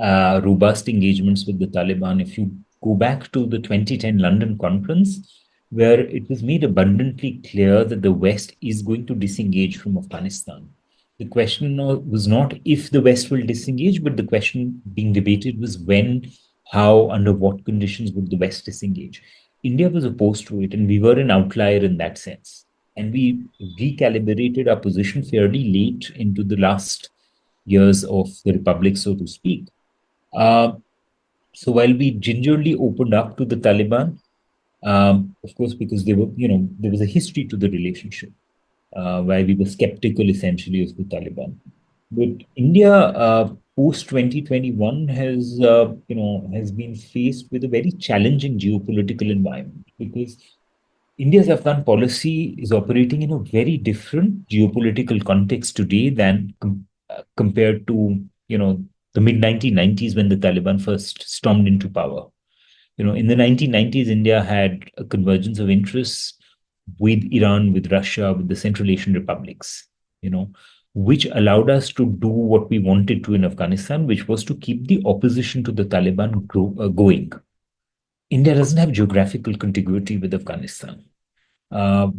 robust engagements with the Taliban. If you go back to the 2010 London conference, where it was made abundantly clear that the West is going to disengage from Afghanistan. The question was not if the West will disengage, but the question being debated was when, how, under what conditions would the West disengage. India was opposed to it, and we were an outlier in that sense. And we recalibrated our position fairly late into the last years of the Republic, so to speak. Uh, so while we gingerly opened up to the Taliban, of course, because they were, there was a history to the relationship where we were skeptical essentially of the Taliban. But India, post 2021, has been faced with a very challenging geopolitical environment because India's Afghan policy is operating in a very different geopolitical context today than compared to the mid 1990s when the Taliban first stormed into power. In the 1990s, India had a convergence of interests with Iran, with Russia, with the Central Asian republics, which allowed us to do what we wanted to in Afghanistan, which was to keep the opposition to the Taliban going. India doesn't have geographical contiguity with Afghanistan.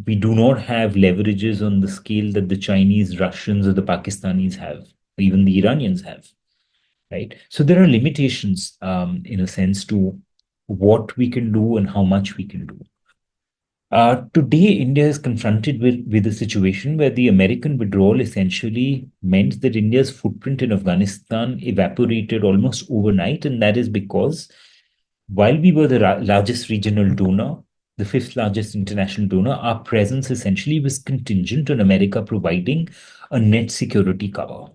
We do not have leverages on the scale that the Chinese, Russians, or the Pakistanis have, or even the Iranians have, right? So there are limitations, in a sense, to what we can do and how much we can do. Today, India is confronted with a situation where the American withdrawal essentially meant that India's footprint in Afghanistan evaporated almost overnight. And that is because while we were the largest regional donor, the fifth largest international donor, our presence essentially was contingent on America providing a net security cover,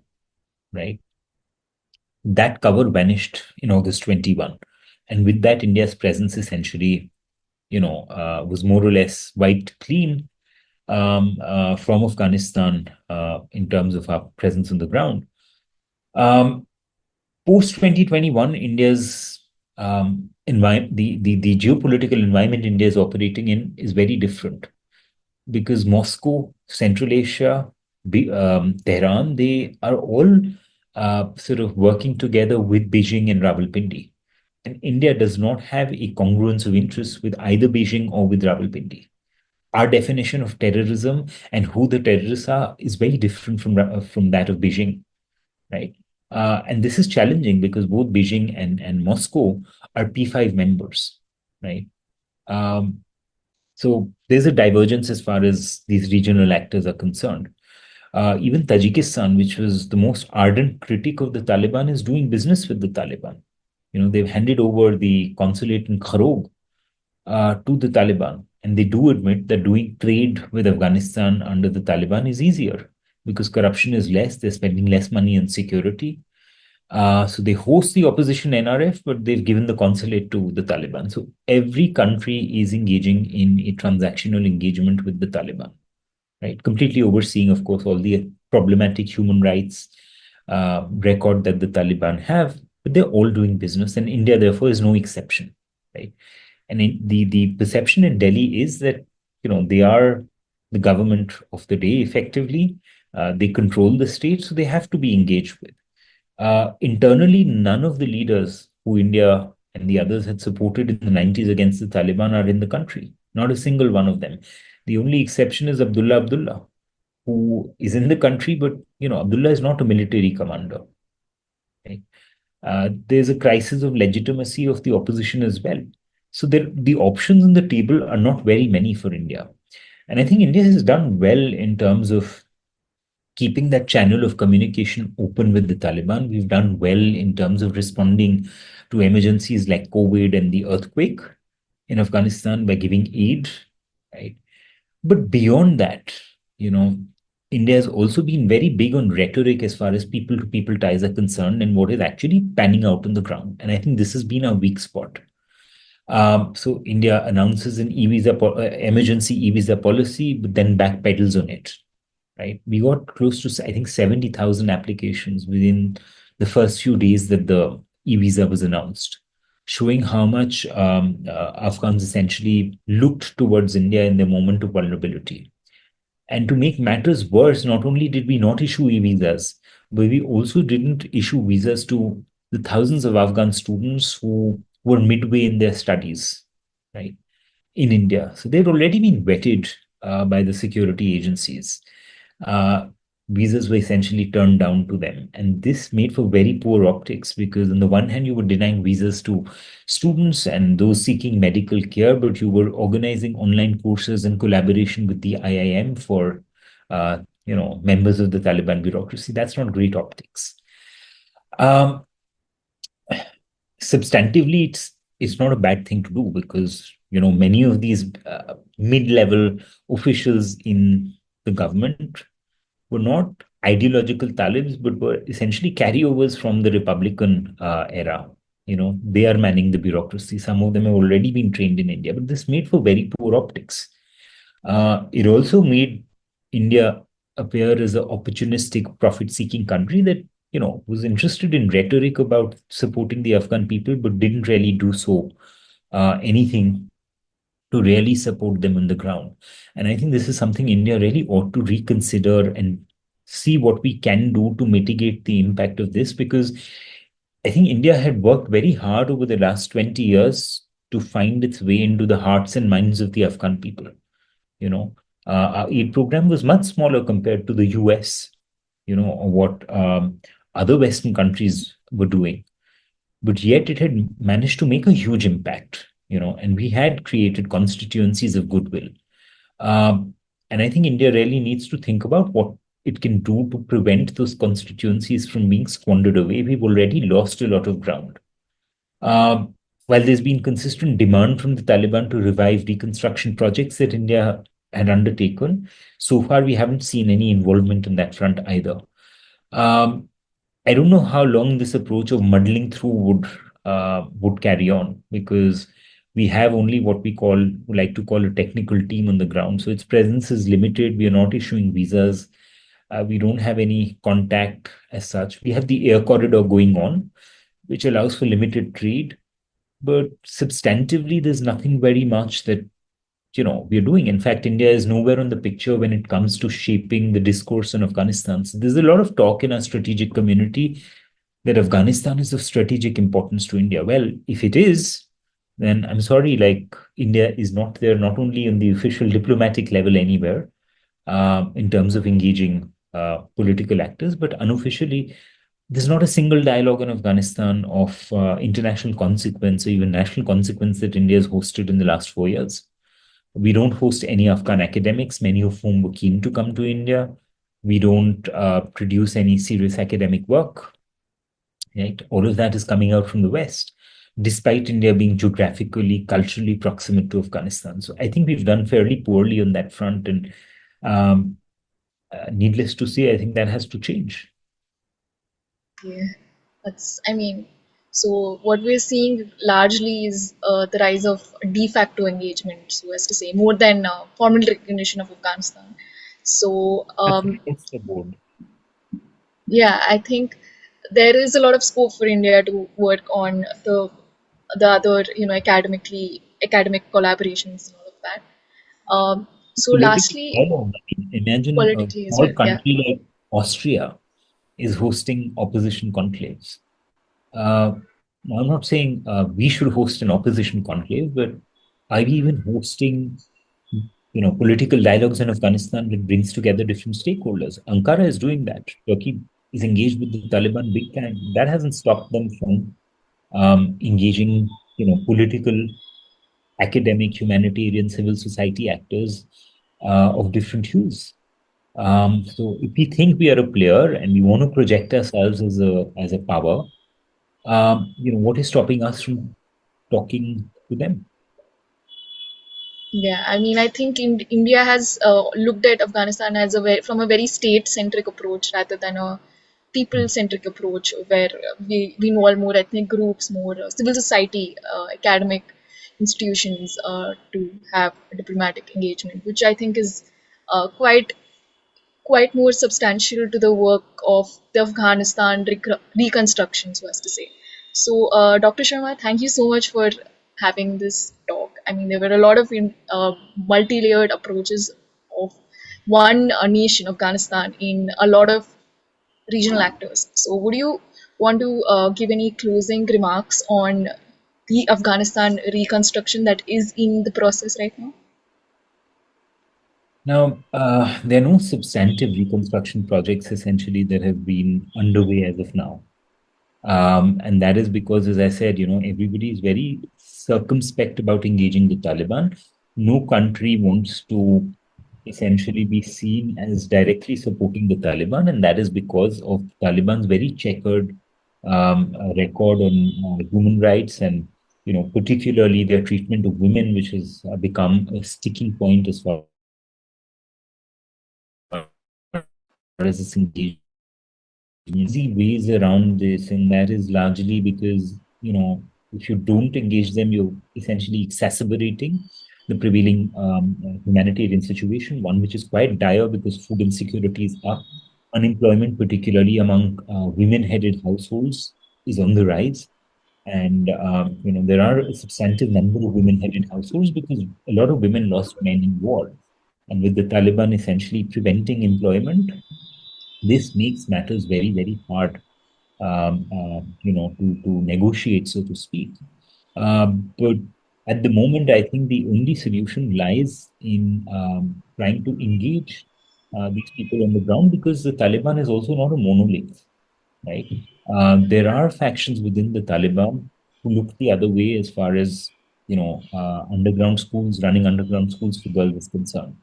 right? That cover vanished in August 21. And with that, India's presence essentially was more or less wiped clean from Afghanistan in terms of our presence on the ground. Post 2021, India's the geopolitical environment India is operating in is very different because Moscow, Central Asia, Tehran, they are all sort of working together with Beijing and Rawalpindi. And India does not have a congruence of interests with either Beijing or with Rawalpindi. Our definition of terrorism and who the terrorists are is very different from that of Beijing, right? And this is challenging because both Beijing and Moscow are P5 members, right? Um, so there's a divergence as far as these regional actors are concerned. Even Tajikistan, which was the most ardent critic of the Taliban, is doing business with the Taliban. They've handed over the consulate in Kharog to the Taliban. And they do admit that doing trade with Afghanistan under the Taliban is easier because corruption is less, they're spending less money on security. So they host the opposition NRF, but they've given the consulate to the Taliban. So every country is engaging in a transactional engagement with the Taliban, right? Completely overseeing, of course, all the problematic human rights record that the Taliban have, but they're all doing business, and India, therefore, is no exception, right? And the perception in Delhi is that they are the government of the day effectively. They control the state, so they have to be engaged with. Internally, none of the leaders who India and the others had supported in the 90s against the Taliban are in the country. Not a single one of them. The only exception is Abdullah, who is in the country, but Abdullah is not a military commander. Right? There's a crisis of legitimacy of the opposition as well. So the options on the table are not very many for India. And I think India has done well in terms of keeping that channel of communication open with the Taliban. We've done well in terms of responding to emergencies like COVID and the earthquake in Afghanistan by giving aid, right? But beyond that, India has also been very big on rhetoric as far as people to people ties are concerned and what is actually panning out on the ground. And I think this has been our weak spot. So India announces an emergency e-visa policy, but then backpedals on it, right? We got close to, I think, 70,000 applications within the first few days that the e-visa was announced, showing how much Afghans essentially looked towards India in their moment of vulnerability. And to make matters worse, not only did we not issue e-visas, but we also didn't issue visas to the thousands of Afghan students who were midway in their studies, right, in India. So they'd already been vetted by the security agencies. Uh, Visas were essentially turned down to them. And this made for very poor optics because, on the one hand, you were denying visas to students and those seeking medical care, but you were organizing online courses in collaboration with the IIM for, members of the Taliban bureaucracy. That's not great optics. Um, Substantively, it's not a bad thing to do because many of these mid-level officials in the government were not ideological Talibs, but were essentially carryovers from the Republican era. They are manning the bureaucracy. Some of them have already been trained in India, but this made for very poor optics. It also made India appear as an opportunistic, profit-seeking country that was interested in rhetoric about supporting the Afghan people, but didn't really do so anything to really support them on the ground. And I think this is something India really ought to reconsider and see what we can do to mitigate the impact of this, because I think India had worked very hard over the last 20 years to find its way into the hearts and minds of the Afghan people. Our aid program was much smaller compared to the US, or what other Western countries were doing. But yet it had managed to make a huge impact, and we had created constituencies of goodwill. And I think India really needs to think about what it can do to prevent those constituencies from being squandered away. We've already lost a lot of ground. Um, while there's been consistent demand from the Taliban to revive reconstruction projects that India had undertaken, so far we haven't seen any involvement in that front either. Um, I don't know how long this approach of muddling through would carry on, because we have only what we like to call a technical team on the ground. So its presence is limited. We are not issuing visas. We don't have any contact as such. We have the air corridor going on, which allows for limited trade, but substantively, there's nothing very much that we're doing. In fact, India is nowhere on the picture when it comes to shaping the discourse on Afghanistan. So there's a lot of talk in our strategic community that Afghanistan is of strategic importance to India. Well, if it is, then I'm sorry, like India is not there, not only on the official diplomatic level anywhere, in terms of engaging political actors, but unofficially, there's not a single dialogue on Afghanistan of international consequence or even national consequence that India has hosted in the last 4 years. We don't host any Afghan academics, many of whom were keen to come to India. We don't produce any serious academic work. Right? All of that is coming out from the West, despite India being geographically, culturally proximate to Afghanistan. So I think we've done fairly poorly on that front. And um, needless to say, I think that has to change. Yeah, I mean, so what we're seeing largely is the rise of de facto engagement, so as to say, more than formal recognition of Afghanistan. So, That's across the board. yeah, I think there is a lot of scope for India to work on the other, academic collaborations and all of that. So, Politically, lastly, alone. I mean, imagine a politically as small well. Yeah, country like Austria is hosting opposition conclaves. Uh, I'm not saying we should host an opposition conclave, but are we even hosting, political dialogues in Afghanistan that brings together different stakeholders? Ankara is doing that. Turkey is engaged with the Taliban big time. That hasn't stopped them from engaging, political, academic, humanitarian, civil society actors of different hues. So if we think we are a player and we want to project ourselves as a power, what is stopping us from talking to them? yeah. I mean, I think India has looked at Afghanistan as from a very state-centric approach rather than a people-centric approach, where we involve more ethnic groups, more civil society, academic institutions to have diplomatic engagement, which I think is quite more substantial to the work of the Afghanistan reconstruction, so as to say. So, Dr. Sharma, thank you so much for having this talk. I mean, there were a lot of multi layered approaches of one nation, Afghanistan, in a lot of regional actors. So, would you want to give any closing remarks on the Afghanistan reconstruction that is in the process right now? Now, there are no substantive reconstruction projects essentially that have been underway as of now. And that is because, as I said, everybody is very circumspect about engaging the Taliban. No country wants to essentially be seen as directly supporting the Taliban, and that is because of Taliban's very checkered record on human rights and particularly their treatment of women, which has become a sticking point as far as this engagement. Easy ways around this, and that is largely because, if you don't engage them, you're essentially exacerbating the prevailing humanitarian situation, one which is quite dire because food insecurity is up. Unemployment, particularly among women-headed households, is on the rise. And, there are a substantive number of women-headed households because a lot of women lost men in war. And with the Taliban essentially preventing employment, this makes matters very, very hard, to negotiate, so to speak. But at the moment, I think the only solution lies in trying to engage these people on the ground because the Taliban is also not a monolith, right? There are factions within the Taliban who look the other way as far as underground schools, running underground schools for girls is concerned.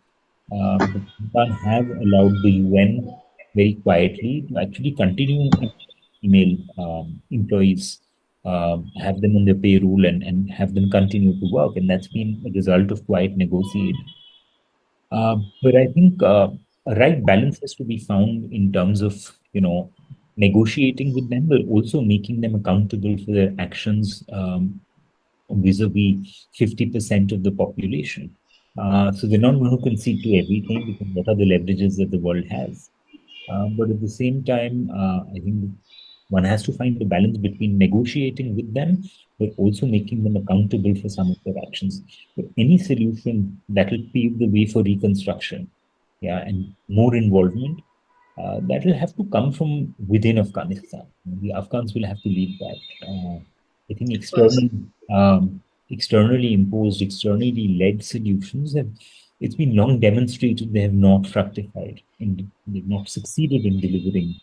The Taliban have allowed the UN very quietly to actually continue female employees, have them on their payroll and have them continue to work. And that's been a result of quiet negotiation. But I think a right balance has to be found in terms of, negotiating with them, but also making them accountable for their actions vis-a-vis 50% of the population. So they're not going to concede to everything because what are the leverages that the world has? But at the same time, I think one has to find the balance between negotiating with them, but also making them accountable for some of their actions. But any solution that will pave the way for reconstruction, yeah, and more involvement, that will have to come from within Afghanistan. The Afghans will have to lead that. I think Of course. externally imposed, externally led solutions have it's been long demonstrated they have not fructified and they've not succeeded in delivering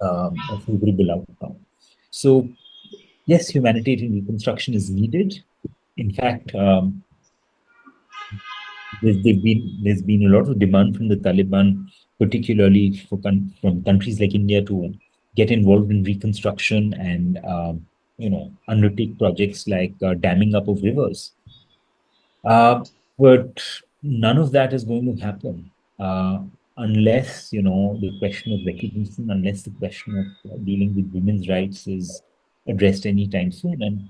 a favorable outcome. So, yes, humanitarian reconstruction is needed. In fact, there's been a lot of demand from the Taliban, particularly from countries like India, to get involved in reconstruction and undertake projects like damming up of rivers. Uh, but none of that is going to happen unless the question of recognition, unless the question of dealing with women's rights is addressed anytime soon. And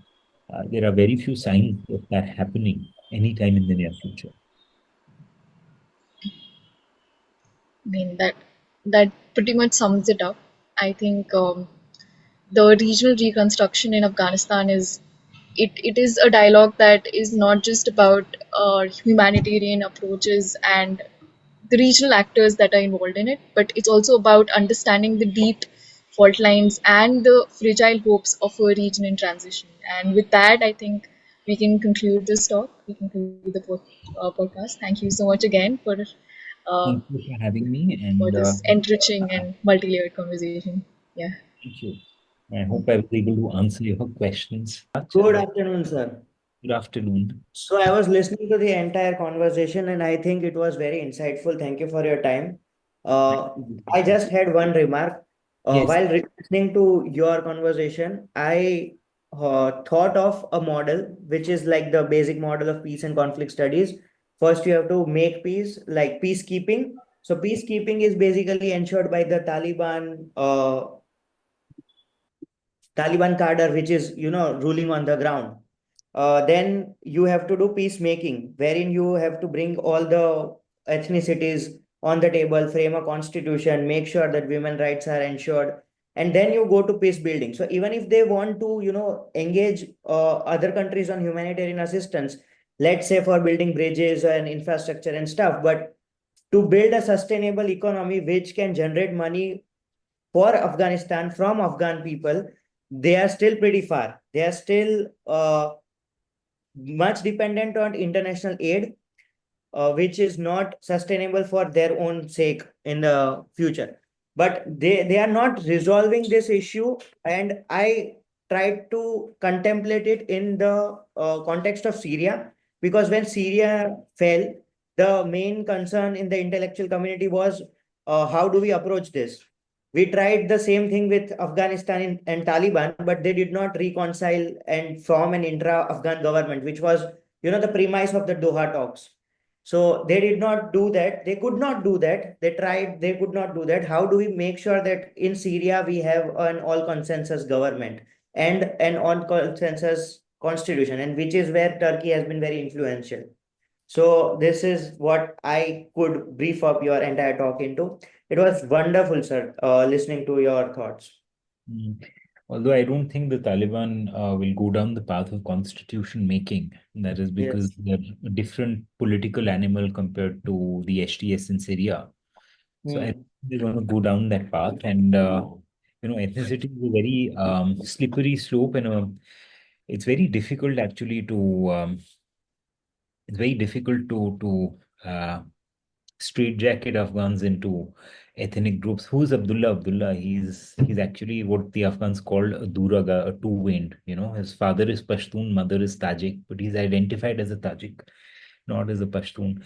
there are very few signs of that happening anytime in the near future. I mean that pretty much sums it up. I think the regional reconstruction in Afghanistan it is a dialogue that is not just about humanitarian approaches and the regional actors that are involved in it, but it's also about understanding the deep fault lines and the fragile hopes of a region in transition. And with that, I think we can conclude this talk. We can conclude the podcast. Thank you so much again uh, Thank you for having me, and this enriching and multi-layered conversation. Yeah. thank you. I hope I was able to answer your questions. Good afternoon, sir. Good afternoon. So I was listening to the entire conversation and I think it was very insightful. Thank you for your time. Thank Uh, I you. just had one remark. Yes. While listening to your conversation, I thought of a model which is like the basic model of peace and conflict studies. First, you have to make peace, like peacekeeping. So peacekeeping is basically ensured by the Taliban cadre, which is, ruling on the ground. Then you have to do peacemaking, wherein you have to bring all the ethnicities on the table, frame a constitution, make sure that women rights are ensured, and then you go to peace building. So even if they want to, engage other countries on humanitarian assistance, let's say for building bridges and infrastructure and stuff, but to build a sustainable economy which can generate money for Afghanistan from Afghan people, they are still pretty far. They are still much dependent on international aid, which is not sustainable for their own sake in the future. But they are not resolving this issue, and I tried to contemplate it in the context of Syria, because when Syria fell, the main concern in the intellectual community was, how do we approach this? We tried the same thing with Afghanistan and Taliban, but they did not reconcile and form an intra-Afghan government, which was, the premise of the Doha talks. So they did not do that. They could not do that. They tried, they could not do that. How do we make sure that in Syria we have an all consensus government and an all consensus constitution, and which is where Turkey has been very influential. So this is what I could brief up your entire talk into. It was wonderful, sir, listening to your thoughts. Mm. Although I don't think the Taliban will go down the path of constitution making. That is because Yes. they're a different political animal compared to the HTS in Syria. So I think Hmm. they're going to go down that path. And, ethnicity is a very slippery slope, and it's very difficult actually to straitjacket Afghans into ethnic groups. Who's Abdullah? Abdullah, he's actually what the Afghans called a Duraga, a two-veined. His father is Pashtun, mother is Tajik, but he's identified as a Tajik, not as a Pashtun.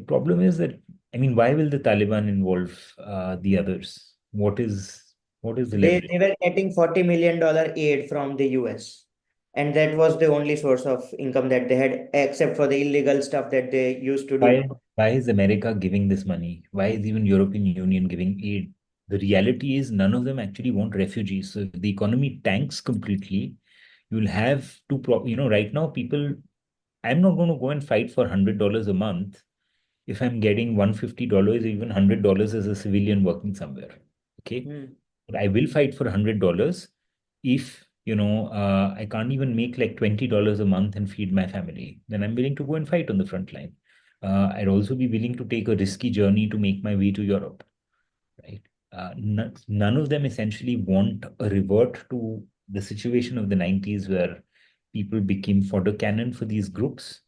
Problem is that, I mean, why will the Taliban involve the others? What is the leverage? They were getting $40 million aid from the US. And that was the only source of income that they had, except for the illegal stuff that they used to Why do. why is America giving this money? Why is even European Union giving aid? The reality is none of them actually want refugees. So if the economy tanks completely, you'll have to right now people, I'm not going to go and fight for $100 a month if I'm getting $150 or even $100 as a civilian working somewhere. Okay. Hmm. But I will fight for $100 if I can't even make like $20 a month and feed my family. Then I'm willing to go and fight on the front line. I'd also be willing to take a risky journey to make my way to Europe, right? None of them essentially want a revert to the situation of the 90s where people became fodder cannon for these groups.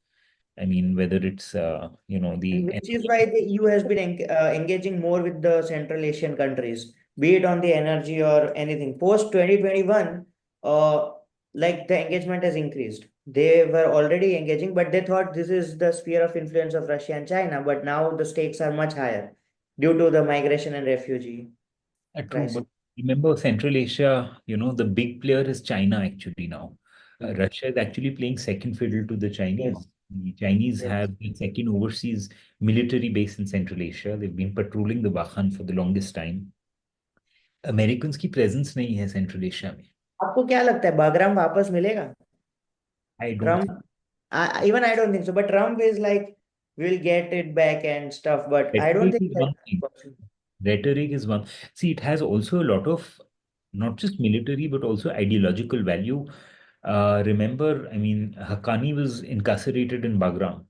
I mean, whether it's And the which is why the EU has been engaging more with the Central Asian countries, be it on the energy or anything. Post 2021, uh, like the engagement has increased. They were already engaging, but they thought this is the sphere of influence of Russia and China. But now the stakes are much higher due to the migration and refugee True, crisis. but remember Central Asia, the big player is China actually now. Mm. Russia is actually playing second fiddle to the Yes, Chinese. The Chinese yes. have the second overseas military base in Central Asia. They've been patrolling the Wakhan for the longest time. Americans की presence नहीं है central Asia में. आपको क्या लगता है Bagram वापस मिलेगा? I don't Trump, think. even I don't think so. But Trump is like, we'll get it back and stuff. But I don't Rhetoric think is that's one thing. possible. Rhetoric is one. See, it has also a lot of not just military but also ideological value. Remember, I mean, Haqqani was incarcerated in Bagram.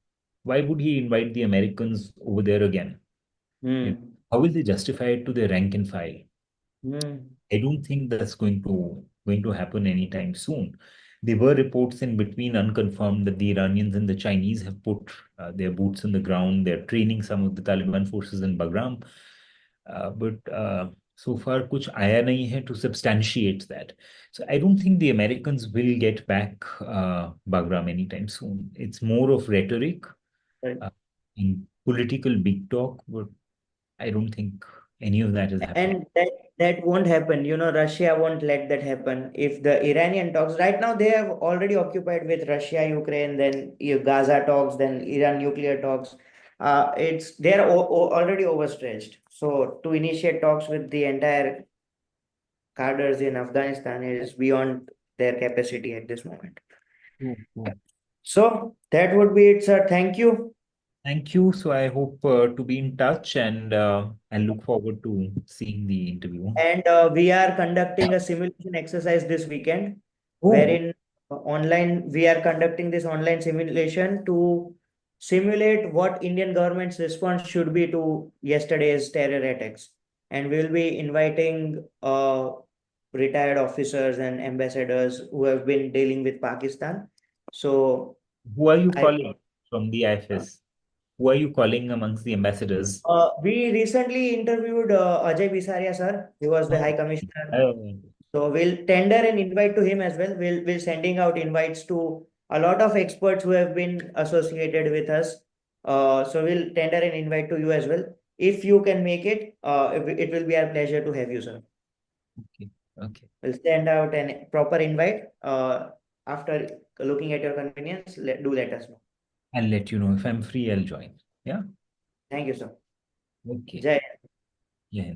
Why would he invite the Americans over there again? Hmm. How will they justify it to their rank and file? Hmm. I don't think that's going to happen anytime soon. There were reports in between, unconfirmed, that the Iranians and the Chinese have put their boots on the ground. They're training some of the Taliban forces in Bagram, but so far, kuch आया नहीं है to substantiate that. So I don't think the Americans will get back Bagram anytime soon. It's more of rhetoric Right. uh, in political big talk, but I don't think any of that is happening. And that won't happen. Russia won't let that happen. If the Iranian talks right now, they have already occupied with Russia, Ukraine, then Gaza talks, then Iran nuclear talks. It's they're already overstretched. So to initiate talks with the entire cadres in Afghanistan is beyond their capacity at this moment. True, true. So that would be it, sir. Thank you. Thank you. So I hope to be in touch, and I look forward to seeing the interview. And we are conducting a simulation exercise this weekend, Oh, wherein online we are conducting this online simulation to simulate what Indian government's response should be to yesterday's terror attacks. And we will be inviting retired officers and ambassadors who have been dealing with Pakistan. So Who are you I calling from the IFS? Who are you calling amongst the ambassadors? we recently interviewed Ajay Bisaria sir. He was the Oh, High Commissioner. oh, So we'll tender an invite to him as well. We'll sending out invites to a lot of experts who have been associated with us. So we'll tender an invite to you as well. If you can make it, it will be our pleasure to have you, sir. okay, okay. We'll send out a proper invite. After looking at your convenience, do let us know. I'll let you know if I'm free. I'll join. Yeah. Thank you, sir. Okay. Jai. Yeah.